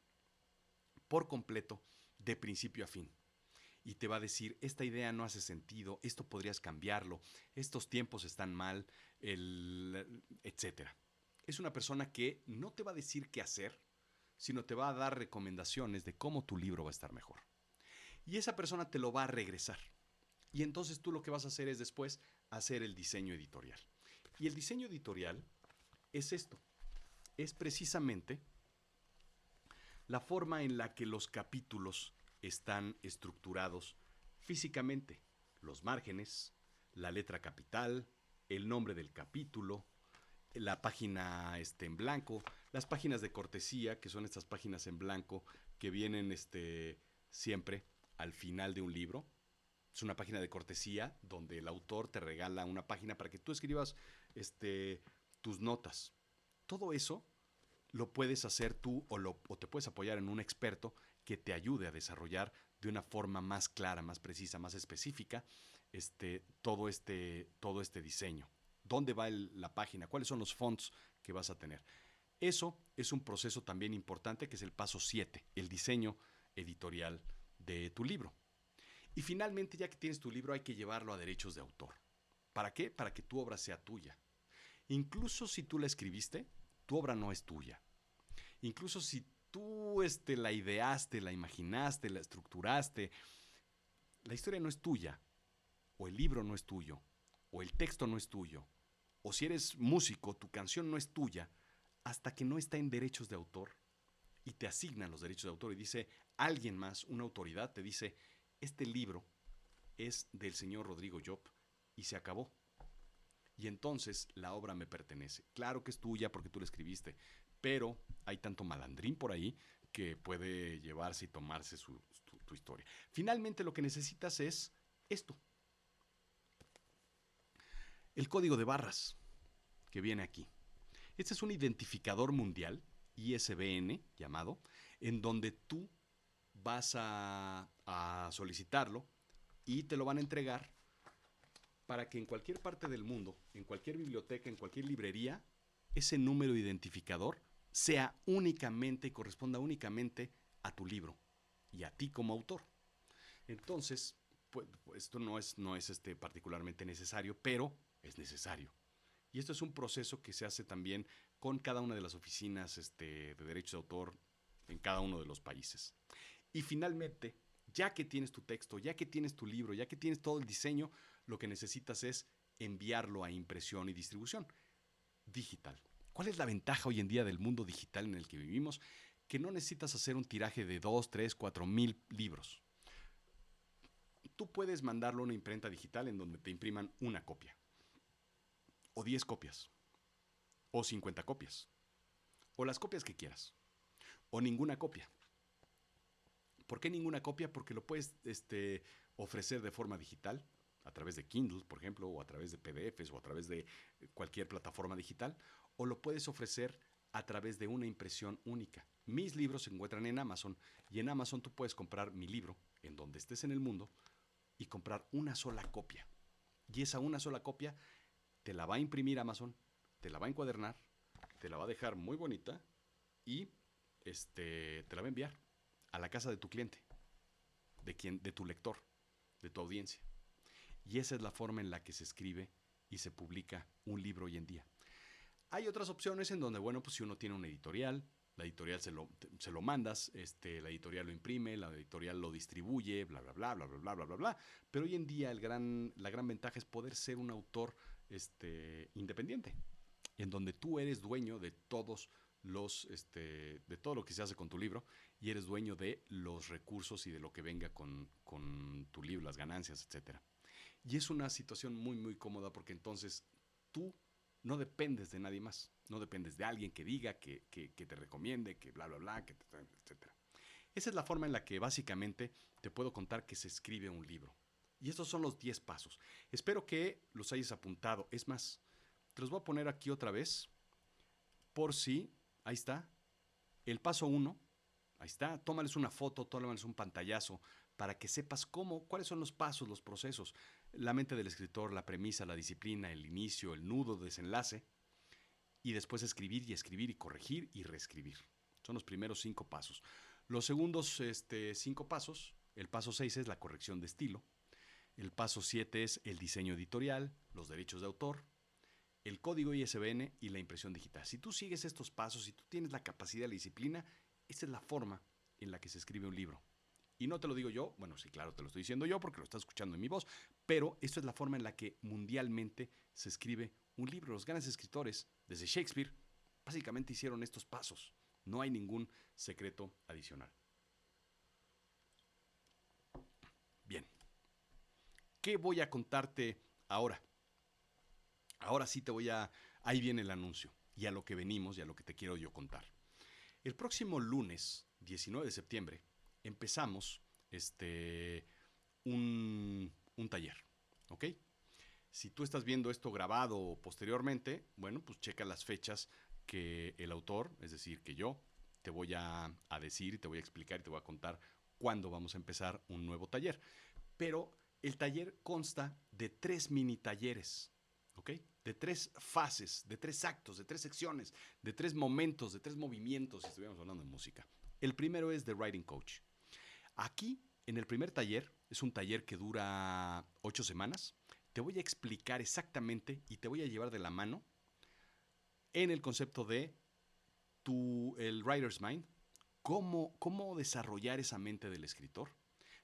por completo, de principio a fin. Y te va a decir, esta idea no hace sentido, esto podrías cambiarlo, estos tiempos están mal, etcétera. Es una persona que no te va a decir qué hacer, sino te va a dar recomendaciones de cómo tu libro va a estar mejor. Y esa persona te lo va a regresar. Y entonces tú lo que vas a hacer es después hacer el diseño editorial. Y el diseño editorial es esto. Es precisamente la forma en la que los capítulos están estructurados físicamente. Los márgenes, la letra capital, el nombre del capítulo, la página en blanco, las páginas de cortesía, que son estas páginas en blanco que vienen siempre al final de un libro. Es una página de cortesía donde el autor te regala una página para que tú escribas tus notas. Todo eso lo puedes hacer tú o te puedes apoyar en un experto que te ayude a desarrollar de una forma más clara, más precisa, más específica todo este diseño. ¿Dónde va la página? ¿Cuáles son los fonts que vas a tener? Eso es un proceso también importante que es el paso 7, el diseño editorial de tu libro. Y finalmente, ya que tienes tu libro, hay que llevarlo a derechos de autor. ¿Para qué? Para que tu obra sea tuya. Incluso si tú la escribiste, tu obra no es tuya. Incluso si tú la ideaste, la imaginaste, la estructuraste, la historia no es tuya, o el libro no es tuyo, o el texto no es tuyo, o si eres músico, tu canción no es tuya, hasta que no está en derechos de autor y te asignan los derechos de autor y dice alguien más, una autoridad, te dice, este libro es del señor Rodrigo Job y se acabó. Y entonces la obra me pertenece. Claro que es tuya porque tú la escribiste, pero hay tanto malandrín por ahí que puede llevarse y tomarse tu historia. Finalmente lo que necesitas es esto. El código de barras que viene aquí. Este es un identificador mundial, ISBN llamado, en donde tú vas a solicitarlo y te lo van a entregar para que en cualquier parte del mundo, en cualquier biblioteca, en cualquier librería, ese número identificador sea únicamente y corresponda únicamente a tu libro y a ti como autor. Entonces, pues, esto no es particularmente necesario, pero es necesario. Y esto es un proceso que se hace también con cada una de las oficinas de derechos de autor en cada uno de los países. Y finalmente, ya que tienes tu texto, ya que tienes tu libro, ya que tienes todo el diseño, lo que necesitas es enviarlo a impresión y distribución digital. ¿Cuál es la ventaja hoy en día del mundo digital en el que vivimos? Que no necesitas hacer un tiraje de 2, 3, 4,000 libros. Tú puedes mandarlo a una imprenta digital en donde te impriman una copia, o 10 copias, o 50 copias, o las copias que quieras, o ninguna copia. ¿Por qué ninguna copia? Porque lo puedes ofrecer de forma digital, a través de Kindle, por ejemplo, o a través de PDFs, o a través de cualquier plataforma digital, o lo puedes ofrecer a través de una impresión única. Mis libros se encuentran en Amazon, y en Amazon tú puedes comprar mi libro, en donde estés en el mundo, y comprar una sola copia. Y esa una sola copia te la va a imprimir Amazon, te la va a encuadernar, te la va a dejar muy bonita y te la va a enviar a la casa de tu cliente, de tu lector, de tu audiencia. Y esa es la forma en la que se escribe y se publica un libro hoy en día. Hay otras opciones en donde, bueno, pues si uno tiene una editorial, la editorial se lo mandas, la editorial lo imprime, la editorial lo distribuye, bla, bla, bla, bla, bla, bla, bla, bla, bla. Pero hoy en día la gran ventaja es poder ser un autor independiente, en donde tú eres dueño de todos de todo lo que se hace con tu libro y eres dueño de los recursos y de lo que venga con tu libro, las ganancias, etcétera. Y es una situación muy, muy cómoda porque entonces tú no dependes de nadie más, no dependes de alguien que diga, que te recomiende, que bla, bla, bla, etcétera. Esa es la forma en la que básicamente te puedo contar que se escribe un libro. Y estos son los 10 pasos. Espero que los hayas apuntado. Es más, te los voy a poner aquí otra vez por si, ahí está, el paso 1, ahí está, tómales una foto, tómales un pantallazo para que sepas cuáles son los pasos, los procesos, la mente del escritor, la premisa, la disciplina, el inicio, el nudo, desenlace, y después escribir y corregir y reescribir. Son los primeros 5 pasos. Los segundos 5 pasos, el paso 6 es la corrección de estilo, el paso 7 es el diseño editorial, los derechos de autor, el código ISBN y la impresión digital. Si tú sigues estos pasos, si tú tienes la capacidad, la disciplina, esta es la forma en la que se escribe un libro. Y no te lo digo yo, bueno, sí, claro, te lo estoy diciendo yo porque lo estás escuchando en mi voz, pero esto es la forma en la que mundialmente se escribe un libro. Los grandes escritores, desde Shakespeare, básicamente hicieron estos pasos. No hay ningún secreto adicional. Bien, ¿qué voy a contarte ahora? Ahora sí te voy a... Ahí viene el anuncio, y a lo que venimos y a lo que te quiero yo contar. El próximo lunes, 19 de septiembre, empezamos un taller, ¿ok? Si tú estás viendo esto grabado posteriormente, bueno, pues checa las fechas que el autor, es decir, que yo, te voy a decir, te voy a explicar y te voy a contar cuándo vamos a empezar un nuevo taller. Pero el taller consta de 3 mini talleres, ¿ok? De 3 fases, de 3 actos, de 3 secciones, de 3 momentos, de 3 movimientos, si estuviéramos hablando de música. El primero es The Writing Coach. Aquí, en el primer taller, es un taller que dura 8 semanas. Te voy a explicar exactamente y te voy a llevar de la mano en el concepto de el writer's mind, cómo desarrollar esa mente del escritor.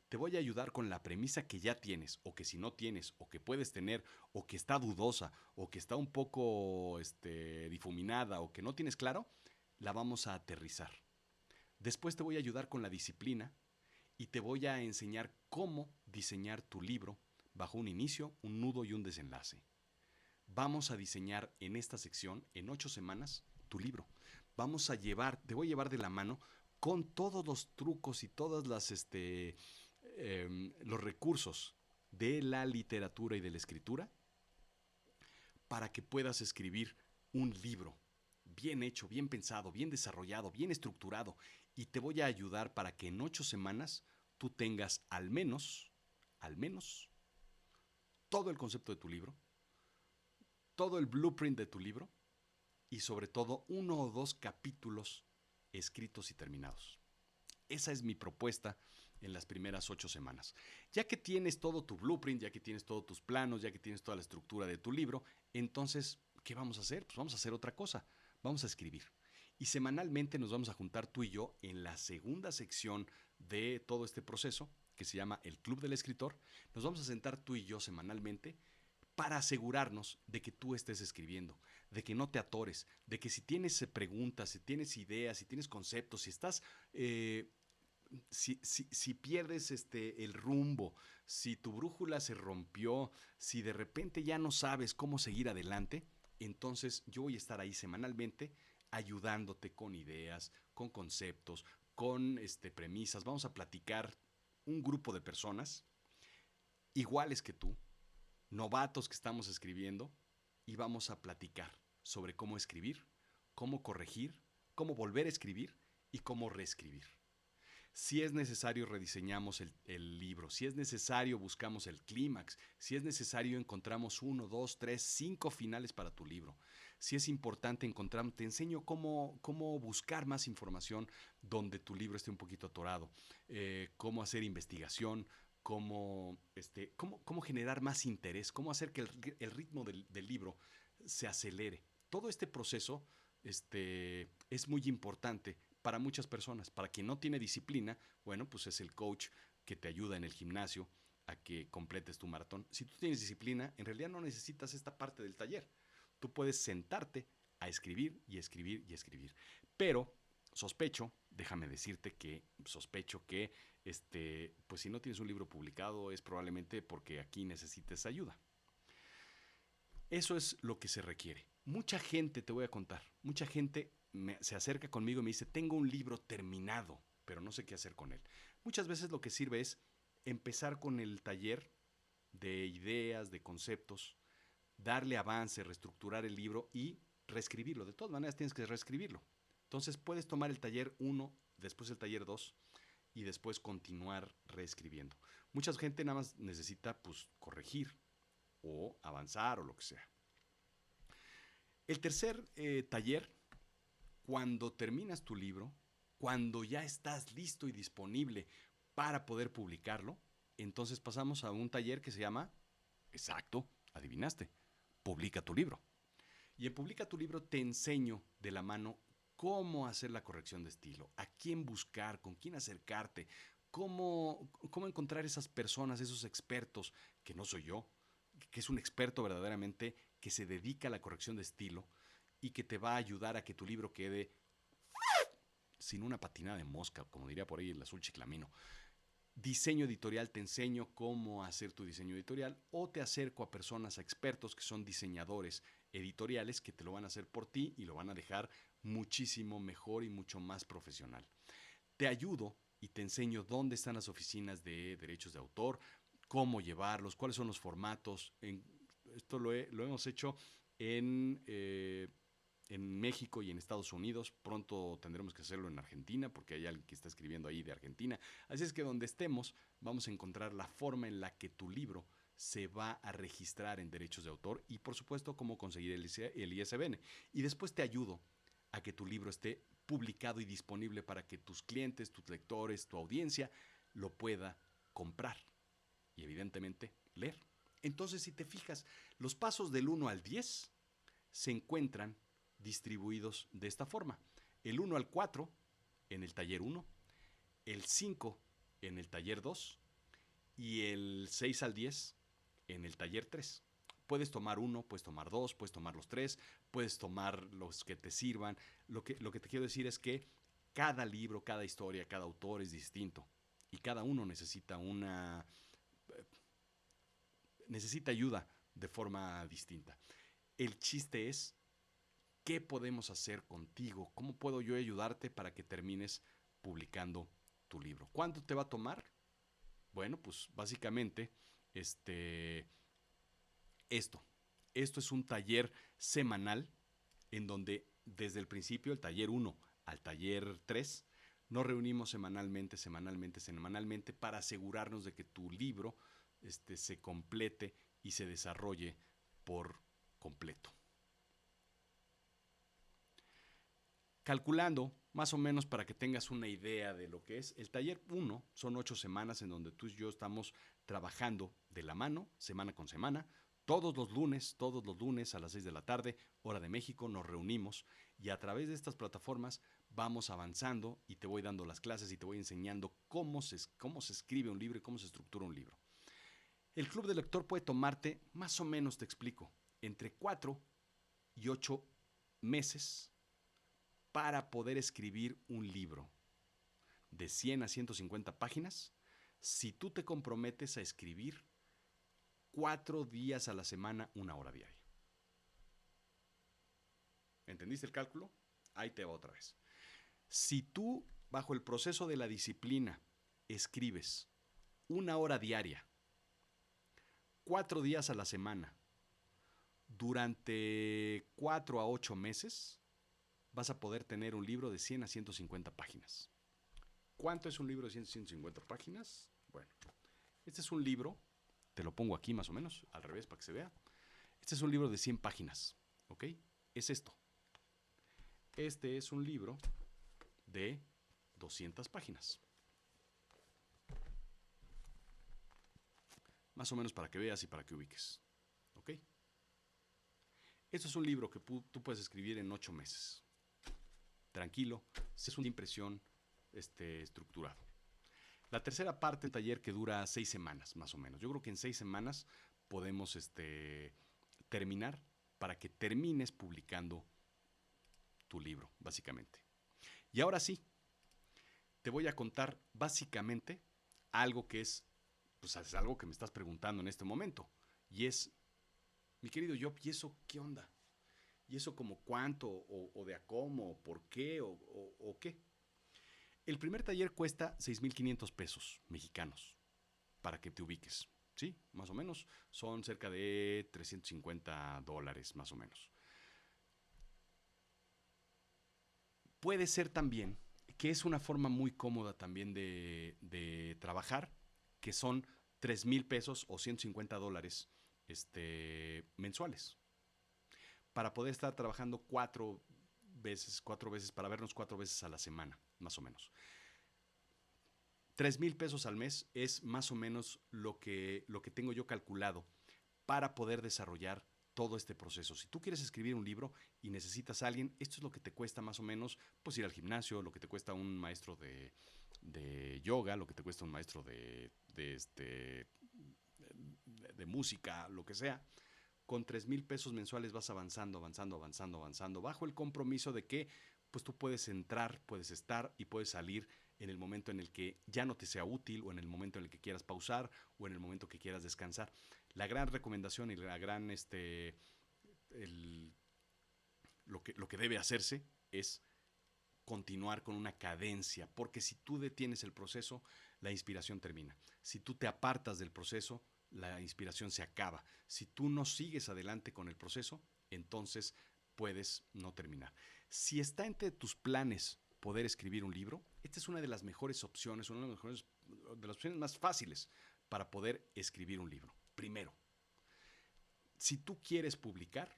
Te voy a ayudar con la premisa que ya tienes, o que si no tienes, o que puedes tener, o que está dudosa, o que está un poco difuminada, o que no tienes claro, la vamos a aterrizar. Después te voy a ayudar con la disciplina y te voy a enseñar cómo diseñar tu libro bajo un inicio, un nudo y un desenlace. Vamos a diseñar en esta sección, en 8 semanas, tu libro. Te voy a llevar de la mano con todos los trucos y todos los recursos de la literatura y de la escritura para que puedas escribir un libro bien hecho, bien pensado, bien desarrollado, bien estructurado. Y te voy a ayudar para que en 8 semanas tú tengas al menos, todo el concepto de tu libro, todo el blueprint de tu libro y sobre todo 1 o 2 capítulos escritos y terminados. Esa es mi propuesta en las primeras 8 semanas. Ya que tienes todo tu blueprint, ya que tienes todos tus planos, ya que tienes toda la estructura de tu libro, entonces, ¿qué vamos a hacer? Pues vamos a hacer otra cosa. Vamos a escribir. Y semanalmente nos vamos a juntar tú y yo en la segunda sección de todo este proceso, que se llama el Club del Escritor. Nos vamos a sentar tú y yo semanalmente para asegurarnos de que tú estés escribiendo, de que no te atores, de que si tienes preguntas, si tienes ideas, si tienes conceptos, si estás si pierdes el rumbo, si tu brújula se rompió, si de repente ya no sabes cómo seguir adelante, entonces yo voy a estar ahí semanalmente ayudándote con ideas, con conceptos, con premisas. Vamos a platicar un grupo de personas iguales que tú, novatos que estamos escribiendo, y vamos a platicar sobre cómo escribir, cómo corregir, cómo volver a escribir y cómo reescribir. Si es necesario, rediseñamos el libro. Si es necesario, buscamos el clímax. Si es necesario, encontramos 1, 2, 3, 5 finales para tu libro. Si es importante encontrar, te enseño cómo buscar más información donde tu libro esté un poquito atorado. Cómo hacer investigación, cómo generar más interés, cómo hacer que el ritmo del libro se acelere. Todo este proceso es muy importante para muchas personas. Para quien no tiene disciplina, bueno, pues es el coach que te ayuda en el gimnasio a que completes tu maratón. Si tú tienes disciplina, en realidad no necesitas esta parte del taller. Tú puedes sentarte a escribir y escribir y escribir. Pero déjame decirte que sospecho que pues si no tienes un libro publicado es probablemente porque aquí necesites ayuda. Eso es lo que se requiere. Mucha gente, te voy a contar, mucha gente se acerca conmigo y me dice, tengo un libro terminado, pero no sé qué hacer con él. Muchas veces lo que sirve es empezar con el taller de ideas, de conceptos, darle avance, reestructurar el libro y reescribirlo. De todas maneras tienes que reescribirlo. Entonces puedes tomar el taller 1, después el taller 2 y después continuar reescribiendo. Mucha gente nada más necesita pues corregir o avanzar o lo que sea. El tercer taller, cuando terminas tu libro, cuando ya estás listo y disponible para poder publicarlo, entonces pasamos a un taller que se llama, exacto, adivinaste, publica tu libro. Y en Publica tu libro te enseño de la mano cómo hacer la corrección de estilo, a quién buscar, con quién acercarte, cómo encontrar esas personas, esos expertos, que no soy yo, que es un experto verdaderamente que se dedica a la corrección de estilo y que te va a ayudar a que tu libro quede sin una patinada de mosca, como diría por ahí el azul chiclamino. Diseño editorial, te enseño cómo hacer tu diseño editorial o te acerco a personas, a expertos que son diseñadores editoriales que te lo van a hacer por ti y lo van a dejar muchísimo mejor y mucho más profesional. Te ayudo y te enseño dónde están las oficinas de derechos de autor, cómo llevarlos, cuáles son los formatos. Esto lo hemos hecho en, eh, en México y en Estados Unidos. Pronto tendremos que hacerlo en Argentina porque hay alguien que está escribiendo ahí de Argentina. Así es que donde estemos vamos a encontrar la forma en la que tu libro se va a registrar en derechos de autor y por supuesto cómo conseguir el ISBN. Y después te ayudo a que tu libro esté publicado y disponible para que tus clientes, tus lectores, tu audiencia lo pueda comprar y evidentemente leer. Entonces, si te fijas, los pasos del 1 al 10 se encuentran distribuidos de esta forma. El 1 al 4 en el taller 1, el 5 en el taller 2 y el 6 al 10 en el taller 3. Puedes tomar uno, puedes tomar dos, puedes tomar los tres, puedes tomar los que te sirvan. Lo que te quiero decir es que cada libro, cada historia, cada autor es distinto y cada uno necesita ayuda de forma distinta. El chiste es qué podemos hacer contigo, cómo puedo yo ayudarte para que termines publicando tu libro. ¿Cuánto te va a tomar? Bueno, pues básicamente este esto. Esto es un taller semanal en donde desde el principio, el taller 1 al taller 3, nos reunimos semanalmente para asegurarnos de que tu libro se complete y se desarrolle por completo. Calculando, más o menos para que tengas una idea de lo que es, el taller 1 son 8 semanas en donde tú y yo estamos trabajando de la mano, semana con semana. Todos los lunes a las 6 de la tarde, hora de México, nos reunimos y a través de estas plataformas vamos avanzando y te voy dando las clases y te voy enseñando cómo se escribe un libro y cómo se estructura un libro. El club de lector puede tomarte, más o menos te explico, entre 4 y 8 meses para poder escribir un libro de 100 a 150 páginas si tú te comprometes a escribir 4 días a la semana, 1 hora diaria. ¿Entendiste el cálculo? Ahí te va otra vez. Si tú, bajo el proceso de la disciplina, escribes 1 hora diaria, 4 días a la semana, durante 4 a 8 meses, vas a poder tener un libro de 100 a 150 páginas. ¿Cuánto es un libro de 100 a 150 páginas? Bueno, este es un libro, te lo pongo aquí más o menos, al revés para que se vea. Este es un libro de 100 páginas, ¿ok? Es esto. Este es un libro de 200 páginas. Más o menos para que veas y para que ubiques, ¿ok? Esto es un libro que tú puedes escribir en 8 meses. Tranquilo, es una impresión estructurado. La tercera parte del taller que dura 6 semanas, más o menos. Yo creo que en 6 semanas podemos terminar para que termines publicando tu libro, básicamente. Y ahora sí, te voy a contar básicamente algo que es algo que me estás preguntando en este momento. Y es, mi querido Job, ¿y eso qué onda? ¿Y eso como cuánto? ¿O de a cómo? ¿O por qué? ¿O qué? El primer taller cuesta 6,500 pesos mexicanos, para que te ubiques. ¿Sí? Más o menos. Son cerca de $350, más o menos. Puede ser también que es una forma muy cómoda también de trabajar, que son 3,000 pesos o $150 mensuales, para poder estar trabajando 4 veces, para vernos 4 veces a la semana, más o menos. 3,000 pesos al mes es más o menos lo que tengo yo calculado para poder desarrollar todo este proceso. Si tú quieres escribir un libro y necesitas a alguien, esto es lo que te cuesta más o menos, pues ir al gimnasio, lo que te cuesta un maestro de yoga, lo que te cuesta un maestro de música, lo que sea. Con 3,000 pesos mensuales vas avanzando, avanzando, avanzando, avanzando, bajo el compromiso de que pues tú puedes entrar, puedes estar y puedes salir en el momento en el que ya no te sea útil, o en el momento en el que quieras pausar, o en el momento que quieras descansar. La gran recomendación y la gran el, lo que debe hacerse es continuar con una cadencia, porque si tú detienes el proceso, la inspiración termina. Si tú te apartas del proceso, la inspiración se acaba. Si tú no sigues adelante con el proceso, entonces puedes no terminar. Si está entre tus planes poder escribir un libro, esta es una de las mejores opciones, una de las opciones más fáciles para poder escribir un libro. Primero, si tú quieres publicar,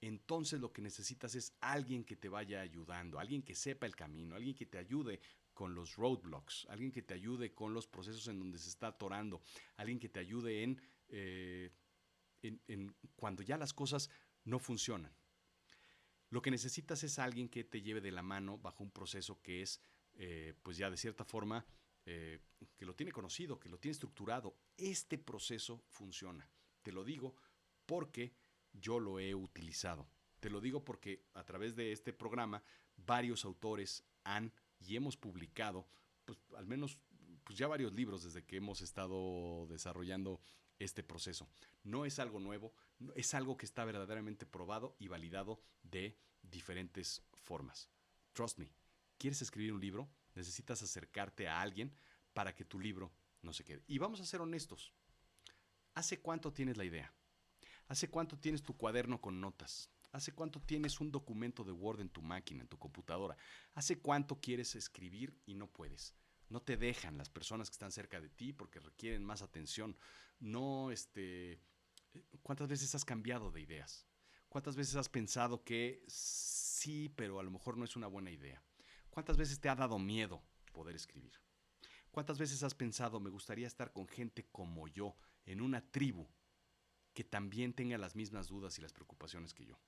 entonces lo que necesitas es alguien que te vaya ayudando, alguien que sepa el camino, alguien que te ayude con los roadblocks, alguien que te ayude con los procesos en donde se está atorando, alguien que te ayude en cuando ya las cosas no funcionan. Lo que necesitas es alguien que te lleve de la mano bajo un proceso que es, pues ya de cierta forma, que lo tiene conocido, que lo tiene estructurado. Este proceso funciona. Te lo digo porque yo lo he utilizado. Te lo digo porque a través de este programa varios autores han y hemos publicado, pues al menos pues ya varios libros desde que hemos estado desarrollando este proceso. No es algo nuevo, es algo que está verdaderamente probado y validado de diferentes formas. Trust me, ¿quieres escribir un libro? Necesitas acercarte a alguien para que tu libro no se quede. Y vamos a ser honestos. ¿Hace cuánto tienes la idea? ¿Hace cuánto tienes tu cuaderno con notas? ¿Hace cuánto tienes un documento de Word en tu máquina, en tu computadora? ¿Hace cuánto quieres escribir y no puedes? No te dejan las personas que están cerca de ti porque requieren más atención. No, ¿cuántas veces has cambiado de ideas? ¿Cuántas veces has pensado que sí, pero a lo mejor no es una buena idea? ¿Cuántas veces te ha dado miedo poder escribir? ¿Cuántas veces has pensado, me gustaría estar con gente como yo, en una tribu que también tenga las mismas dudas y las preocupaciones que yo?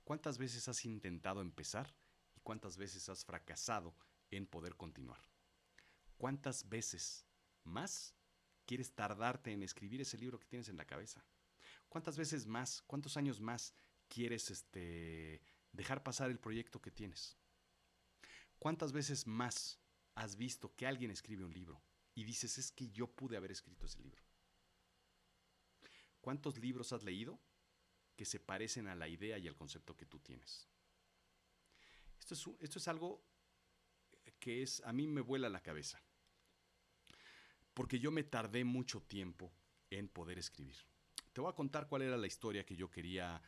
¿Cuántas veces has intentado empezar y cuántas veces has fracasado en poder continuar? ¿Cuántas veces más quieres tardarte en escribir ese libro que tienes en la cabeza? ¿Cuántas veces más, cuántos años más quieres dejar pasar el proyecto que tienes? ¿Cuántas veces más has visto que alguien escribe un libro y dices, es que yo pude haber escrito ese libro? ¿Cuántos libros has leído que se parecen a la idea y al concepto que tú tienes? Esto es algo que a mí me vuela la cabeza, porque yo me tardé mucho tiempo en poder escribir. Te voy a contar cuál era la historia que yo quería,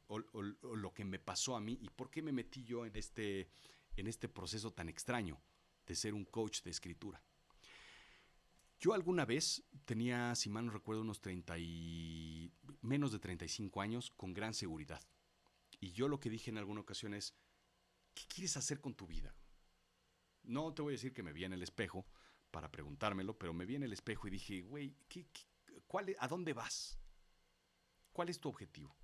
o lo que me pasó a mí y por qué me metí yo en este proceso tan extraño de ser un coach de escritura. Yo alguna vez tenía, si mal no recuerdo, menos de 35 años con gran seguridad. Y yo lo que dije en alguna ocasión es, ¿qué quieres hacer con tu vida? No te voy a decir que me vi en el espejo para preguntármelo, pero me vi en el espejo y dije, güey, ¿a dónde vas? ¿Cuál es tu objetivo?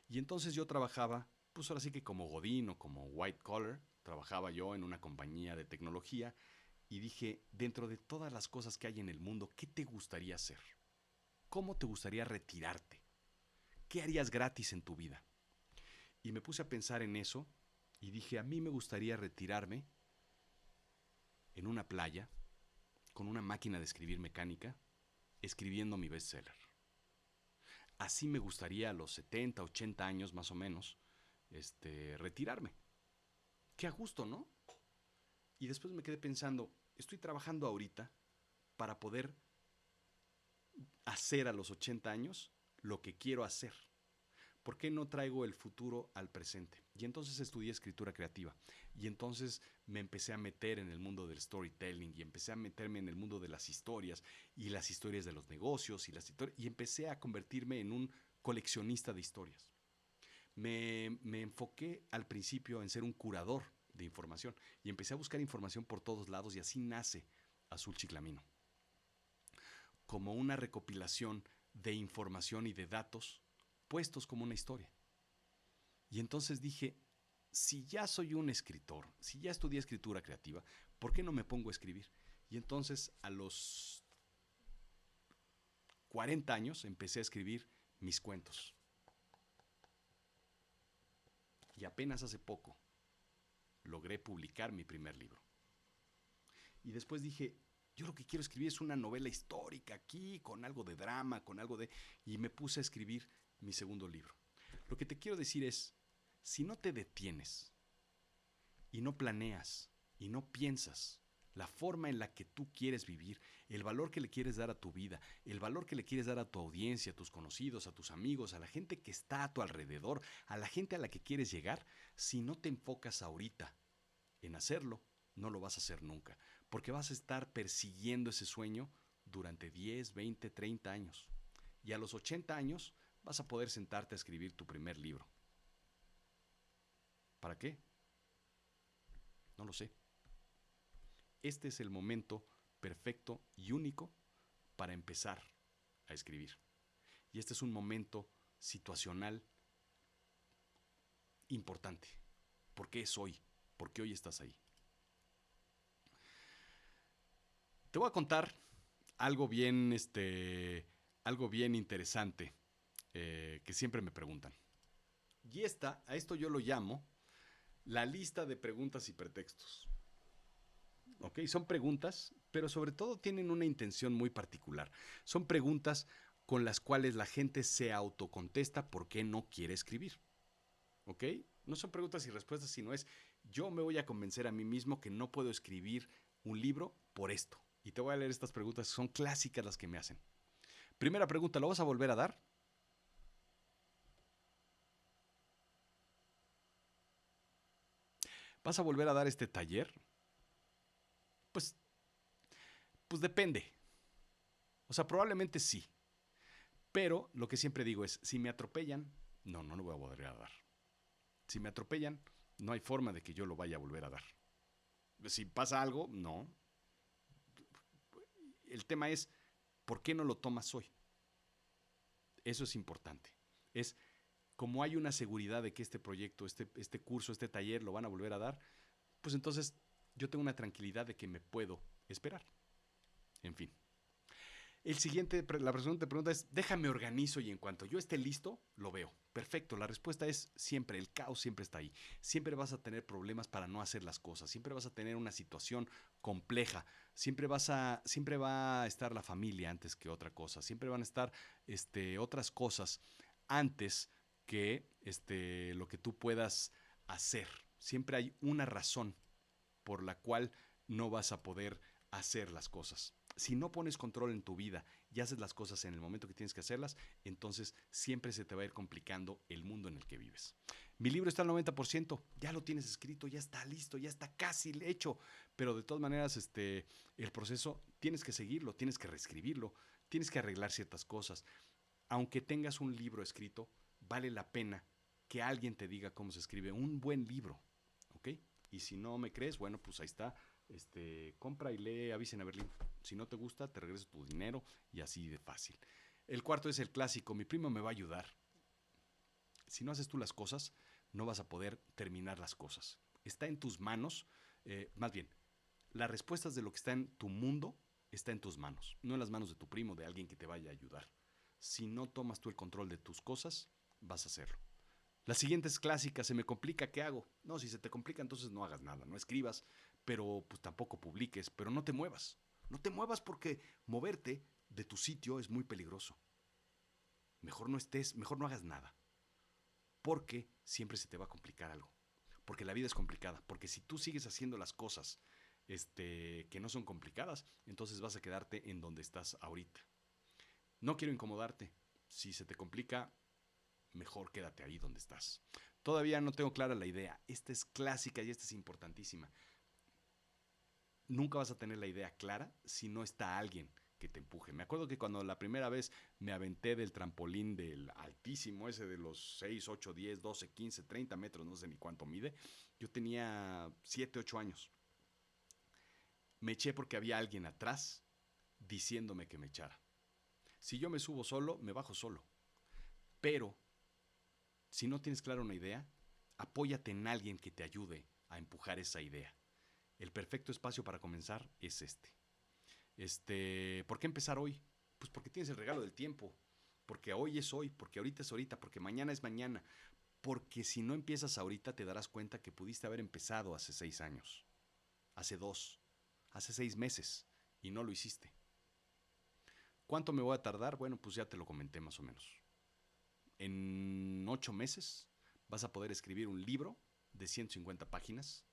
Y entonces yo trabajaba, pues ahora sí que como godín o como white collar, trabajaba yo en una compañía de tecnología y dije, dentro de todas las cosas que hay en el mundo, ¿qué te gustaría hacer? ¿Cómo te gustaría retirarte? ¿Qué harías gratis en tu vida? Y me puse a pensar en eso y dije, a mí me gustaría retirarme en una playa con una máquina de escribir mecánica, escribiendo mi bestseller. Así me gustaría a los 70, 80 años más o menos, retirarme. Qué a gusto, ¿no? Y después me quedé pensando, estoy trabajando ahorita para poder hacer a los 80 años lo que quiero hacer. ¿Por qué no traigo el futuro al presente? Y entonces estudié escritura creativa. Y entonces me empecé a meter en el mundo del storytelling y empecé a meterme en el mundo de las historias y las historias de los negocios y empecé a convertirme en un coleccionista de historias. Me enfoqué al principio en ser un curador de información y empecé a buscar información por todos lados y así nace Azul Chiclamino. Como una recopilación de información y de datos puestos como una historia. Y entonces dije, si ya soy un escritor, si ya estudié escritura creativa, ¿por qué no me pongo a escribir? Y entonces a los 40 años empecé a escribir mis cuentos. Y apenas hace poco logré publicar mi primer libro. Y después dije, yo lo que quiero escribir es una novela histórica aquí, con algo de drama, con algo de... Y me puse a escribir mi segundo libro. Lo que te quiero decir es, si no te detienes y no planeas y no piensas la forma en la que tú quieres vivir, el valor que le quieres dar a tu vida, el valor que le quieres dar a tu audiencia, a tus conocidos, a tus amigos, a la gente que está a tu alrededor, a la gente a la que quieres llegar, si no te enfocas ahorita en hacerlo, no lo vas a hacer nunca, porque vas a estar persiguiendo ese sueño durante 10, 20, 30 años. Y a los 80 años vas a poder sentarte a escribir tu primer libro. ¿Para qué? No lo sé. Este es el momento perfecto y único para empezar a escribir. Y este es un momento situacional importante. ¿Por qué es hoy? ¿Por qué hoy estás ahí? Te voy a contar algo bien, algo bien interesante que siempre me preguntan. Y a esto yo lo llamo la lista de preguntas y pretextos. ¿Ok? Son preguntas, pero sobre todo tienen una intención muy particular. Son preguntas con las cuales la gente se autocontesta por qué no quiere escribir. ¿Ok? No son preguntas y respuestas, sino es yo me voy a convencer a mí mismo que no puedo escribir un libro por esto. Y te voy a leer estas preguntas, son clásicas las que me hacen. Primera pregunta, ¿lo vas a volver a dar? ¿Vas a volver a dar este taller? Pues, pues depende. O sea, probablemente sí. Pero lo que siempre digo es, si me atropellan, no lo voy a volver a dar. Si me atropellan, no hay forma de que yo lo vaya a volver a dar. Si pasa algo, no. El tema es, ¿por qué no lo tomas hoy? Eso es importante. Es como hay una seguridad de que este proyecto, este curso, este taller lo van a volver a dar, pues entonces yo tengo una tranquilidad de que me puedo esperar. En fin. La siguiente pregunta es, déjame organizo y en cuanto yo esté listo, lo veo. Perfecto, la respuesta es siempre, el caos siempre está ahí. Siempre vas a tener problemas para no hacer las cosas, siempre vas a tener una situación compleja, siempre va a estar la familia antes que otra cosa, siempre van a estar otras cosas antes que lo que tú puedas hacer. Siempre hay una razón por la cual no vas a poder hacer las cosas. Si no pones control en tu vida y haces las cosas en el momento que tienes que hacerlas, entonces siempre se te va a ir complicando el mundo en el que vives. Mi libro está al 90%, ya lo tienes escrito, ya está listo, ya está casi hecho, pero de todas maneras el proceso tienes que seguirlo, tienes que reescribirlo, tienes que arreglar ciertas cosas. Aunque tengas un libro escrito, vale la pena que alguien te diga cómo se escribe un buen libro, ¿ok? Y si no me crees, bueno, pues ahí está. Compra y lee Avicen a Berlín. Si no te gusta, te regreso tu dinero y así de fácil. El cuarto es el clásico. Mi primo me va a ayudar. Si no haces tú las cosas, no vas a poder terminar las cosas. Está en tus manos, más bien, las respuestas de lo que está en tu mundo está en tus manos, no en las manos de tu primo, de alguien que te vaya a ayudar. Si no tomas tú el control de tus cosas, vas a hacerlo. La siguiente es clásica, se me complica, ¿qué hago? No, si se te complica, entonces no hagas nada, no escribas, pero pues tampoco publiques, pero no te muevas. No te muevas porque moverte de tu sitio es muy peligroso. Mejor no estés, mejor no hagas nada, porque siempre se te va a complicar algo. Porque la vida es complicada, porque si tú sigues haciendo las cosas que no son complicadas, entonces vas a quedarte en donde estás ahorita. No quiero incomodarte. Si se te complica, mejor quédate ahí donde estás. Todavía no tengo clara la idea. Esta es clásica y esta es importantísima. Nunca vas a tener la idea clara si no está alguien que te empuje. Me acuerdo que cuando la primera vez me aventé del trampolín del altísimo, ese de los 6, 8, 10, 12, 15, 30 metros, no sé ni cuánto mide, yo tenía 7, 8 años. Me eché porque había alguien atrás diciéndome que me echara. Si yo me subo solo, me bajo solo. Pero si no tienes clara una idea, apóyate en alguien que te ayude a empujar esa idea. El perfecto espacio para comenzar es este. ¿Por qué empezar hoy? Pues porque tienes el regalo del tiempo, porque hoy es hoy, porque ahorita es ahorita, porque mañana es mañana, porque si no empiezas ahorita te darás cuenta que pudiste haber empezado hace 6 años, hace 2, hace 6 meses y no lo hiciste. ¿Cuánto me voy a tardar? Bueno, pues ya te lo comenté más o menos. En 8 meses vas a poder escribir un libro de 150 páginas,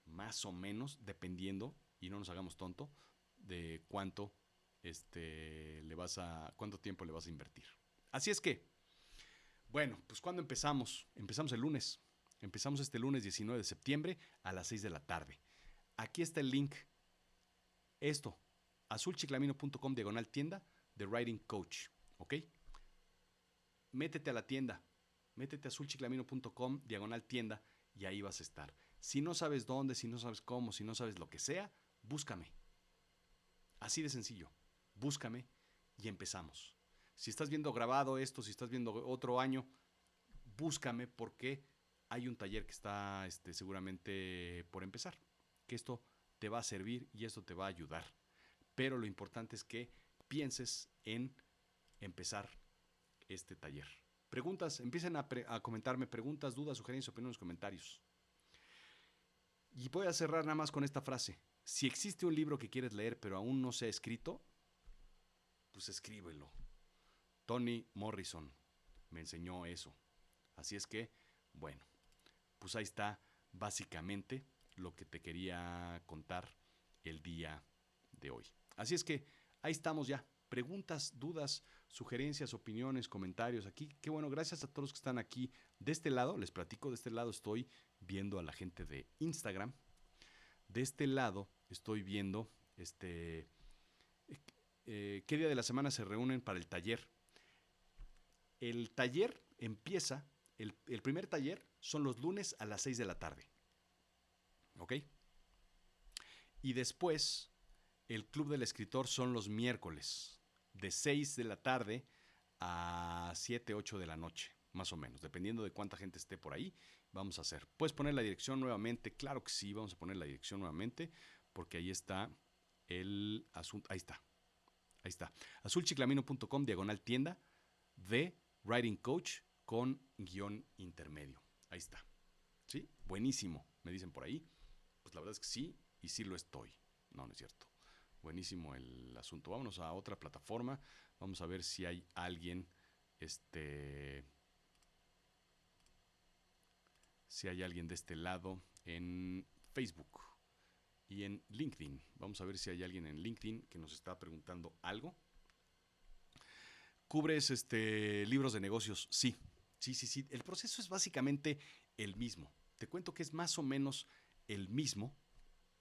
más o menos, dependiendo, y no nos hagamos tonto, de cuánto tiempo le vas a invertir. Así es que, bueno, pues ¿cuándo empezamos? Empezamos el lunes. Empezamos este lunes 19 de septiembre a las 6 de la tarde. Aquí está el link. Esto, azulchiclamino.com/tienda de Writing Coach. ¿Ok? Métete a la tienda. Métete a azulchiclamino.com/tienda y ahí vas a estar. Si no sabes dónde, si no sabes cómo, si no sabes lo que sea, búscame. Así de sencillo. Búscame y empezamos. Si estás viendo grabado esto, si estás viendo otro año, búscame porque hay un taller que está seguramente por empezar. Que esto te va a servir y esto te va a ayudar. Pero lo importante es que pienses en empezar este taller. Preguntas, empiecen a comentarme preguntas, dudas, sugerencias, opiniones, comentarios. Y voy a cerrar nada más con esta frase. Si existe un libro que quieres leer pero aún no se ha escrito, pues escríbelo. Toni Morrison me enseñó eso. Así es que, bueno, pues ahí está básicamente lo que te quería contar el día de hoy. Así es que ahí estamos ya. Preguntas, dudas, sugerencias, opiniones, comentarios aquí. Qué bueno, gracias a todos los que están aquí. De este lado, les platico, de este lado estoy viendo a la gente de Instagram. De este lado estoy viendo qué día de la semana se reúnen para el taller. El taller empieza, el primer taller son los lunes a las 6 de la tarde. ¿Ok? Y después, el Club del Escritor son los miércoles, de 6 de la tarde a 7, 8 de la noche, más o menos, dependiendo de cuánta gente esté por ahí, vamos a hacer. ¿Puedes poner la dirección nuevamente? Claro que sí, vamos a poner la dirección nuevamente, porque ahí está el asunto, ahí está, azulchiclamino.com/tienda de Writing Coach con guión intermedio, ahí está, ¿sí? Buenísimo, me dicen por ahí, pues la verdad es que sí, y sí lo estoy, no es cierto. Buenísimo el asunto. Vámonos a otra plataforma. Vamos a ver si hay alguien, si hay alguien de este lado en Facebook y en LinkedIn. Vamos a ver si hay alguien en LinkedIn que nos está preguntando algo. ¿Cubres libros de negocios? Sí. Sí. El proceso es básicamente el mismo. Te cuento que es más o menos el mismo,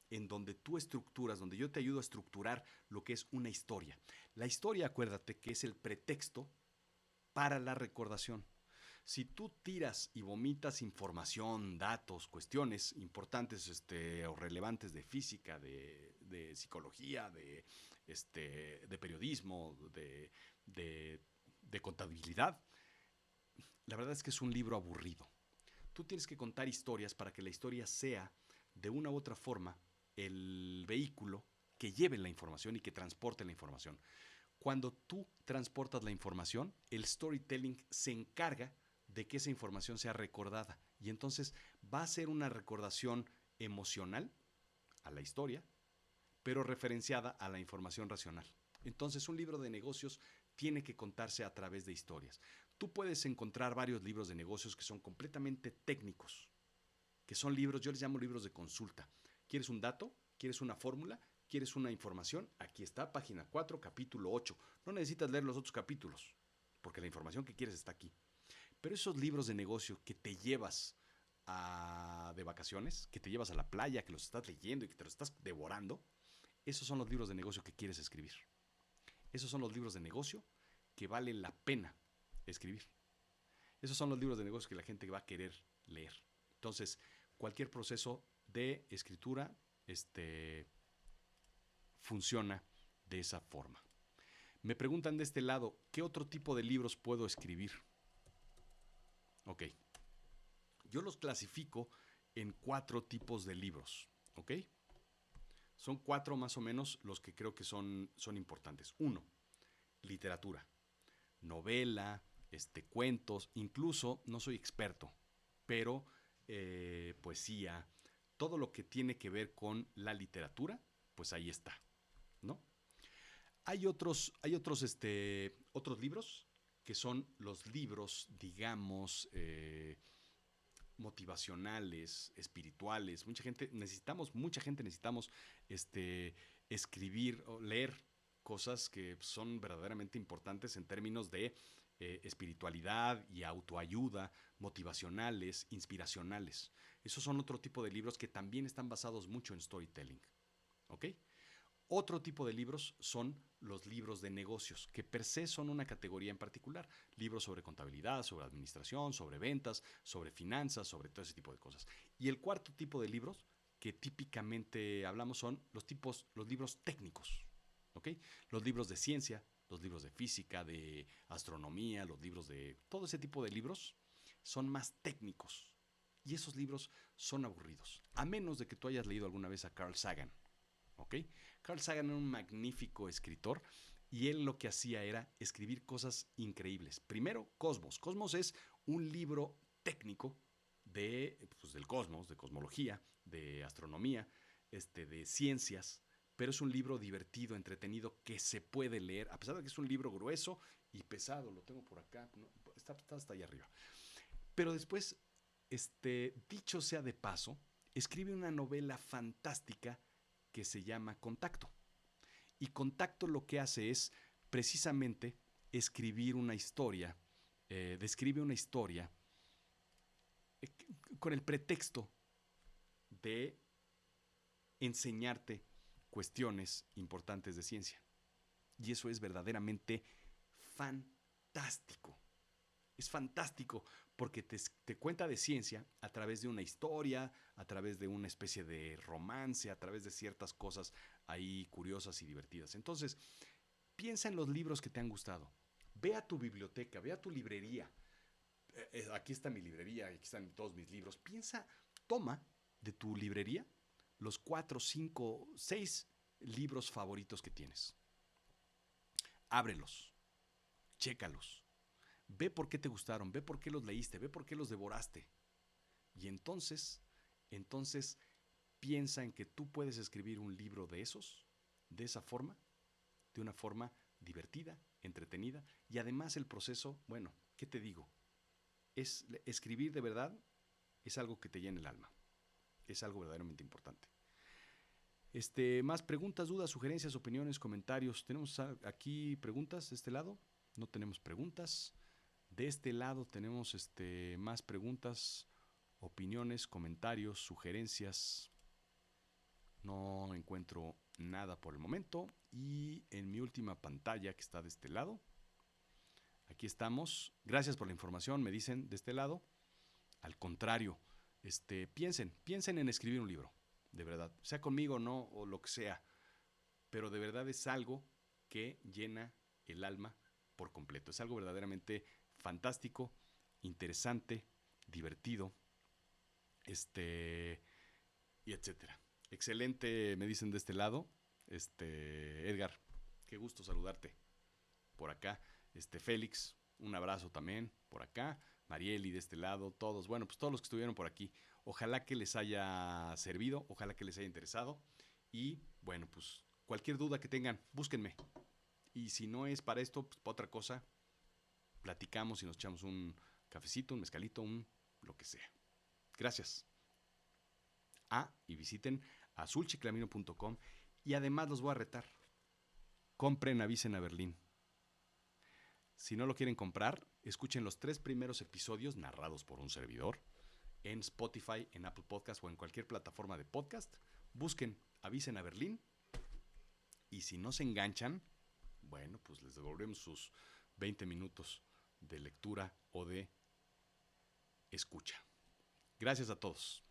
en donde tú estructuras, donde yo te ayudo a estructurar lo que es una historia. La historia, acuérdate, que es el pretexto para la recordación. Si tú tiras y vomitas información, datos, cuestiones importantes o relevantes de física, de psicología, de periodismo, de contabilidad, la verdad es que es un libro aburrido. Tú tienes que contar historias para que la historia sea, de una u otra forma, el vehículo que lleve la información y que transporte la información. Cuando tú transportas la información, el storytelling se encarga de que esa información sea recordada. Y entonces va a ser una recordación emocional a la historia, pero referenciada a la información racional. Entonces, un libro de negocios tiene que contarse a través de historias. Tú puedes encontrar varios libros de negocios que son completamente técnicos, que son libros, yo les llamo libros de consulta. ¿Quieres un dato? ¿Quieres una fórmula? ¿Quieres una información? Aquí está, página 4, capítulo 8. No necesitas leer los otros capítulos, porque la información que quieres está aquí. Pero esos libros de negocio que te llevas de vacaciones, que te llevas a la playa, que los estás leyendo y que te los estás devorando, esos son los libros de negocio que quieres escribir. Esos son los libros de negocio que vale la pena escribir. Esos son los libros de negocio que la gente va a querer leer. Entonces, cualquier proceso de escritura funciona de esa forma. Me preguntan de este lado, ¿qué otro tipo de libros puedo escribir? Ok. Yo los clasifico en 4 tipos de libros, ¿ok? Son 4 más o menos los que creo que son importantes. 1, literatura, novela, cuentos, incluso no soy experto, pero poesía, todo lo que tiene que ver con la literatura, pues ahí está, ¿no? Hay otros libros que son los libros, digamos, motivacionales, espirituales. Mucha gente necesitamos escribir o leer cosas que son verdaderamente importantes en términos de espiritualidad y autoayuda, motivacionales, inspiracionales. Esos son otro tipo de libros que también están basados mucho en storytelling. ¿Ok? Otro tipo de libros son los libros de negocios, que per se son una categoría en particular. Libros sobre contabilidad, sobre administración, sobre ventas, sobre finanzas, sobre todo ese tipo de cosas. Y el cuarto tipo de libros que típicamente hablamos son los libros técnicos. ¿Ok? Los libros de ciencia, los libros de física, de astronomía, los libros de... Todo ese tipo de libros son más técnicos. Y esos libros son aburridos. A menos de que tú hayas leído alguna vez a Carl Sagan. ¿Ok? Carl Sagan era un magnífico escritor y él lo que hacía era escribir cosas increíbles. Primero, Cosmos. Cosmos es un libro técnico del cosmos, de cosmología, de astronomía, de ciencias, pero es un libro divertido, entretenido, que se puede leer, a pesar de que es un libro grueso y pesado. Lo tengo por acá, no, está hasta allá arriba. Pero después, dicho sea de paso, escribe una novela fantástica que se llama Contacto. Y Contacto lo que hace es precisamente escribir una historia, describe una historia eh, con el pretexto de enseñarte cuestiones importantes de ciencia. Y eso es verdaderamente fantástico. Es fantástico porque te cuenta de ciencia a través de una historia, a través de una especie de romance, a través de ciertas cosas ahí curiosas y divertidas. Entonces, piensa en los libros que te han gustado. Ve a tu biblioteca, ve a tu librería. Aquí está mi librería, aquí están todos mis libros. Toma de tu librería los 4, 5, 6 libros favoritos que tienes. Ábrelos, chécalos. Ve por qué te gustaron, ve por qué los leíste, ve por qué los devoraste. Y entonces piensa en que tú puedes escribir un libro de esos, de esa forma, de una forma divertida, entretenida, y además el proceso, bueno, ¿qué te digo? Escribir de verdad es algo que te llena el alma, es algo verdaderamente importante. Más preguntas, dudas, sugerencias, opiniones, comentarios. ¿Tenemos aquí preguntas de este lado? No tenemos preguntas. De este lado tenemos más preguntas, opiniones, comentarios, sugerencias. No encuentro nada por el momento. Y en mi última pantalla, que está de este lado, aquí estamos. Gracias por la información, me dicen de este lado. Al contrario, piensen en escribir un libro, de verdad. Sea conmigo o no, o lo que sea. Pero de verdad es algo que llena el alma por completo. Es algo verdaderamente fantástico, interesante, divertido, y etcétera. Excelente, me dicen de este lado. Edgar, qué gusto saludarte por acá. Félix, un abrazo también por acá. Marieli de este lado, todos, bueno, pues todos los que estuvieron por aquí. Ojalá que les haya servido, ojalá que les haya interesado. Y bueno, pues cualquier duda que tengan, búsquenme. Y si no es para esto, pues para otra cosa, platicamos y nos echamos un cafecito, un mezcalito, lo que sea. Gracias. Y visiten azulchiclamino.com y además los voy a retar. Compren Avisen a Berlín. Si no lo quieren comprar, escuchen los 3 primeros episodios narrados por un servidor en Spotify, en Apple Podcast o en cualquier plataforma de podcast. Busquen Avisen a Berlín y si no se enganchan, bueno, pues les devolvemos sus 20 minutos de lectura o de escucha. Gracias a todos.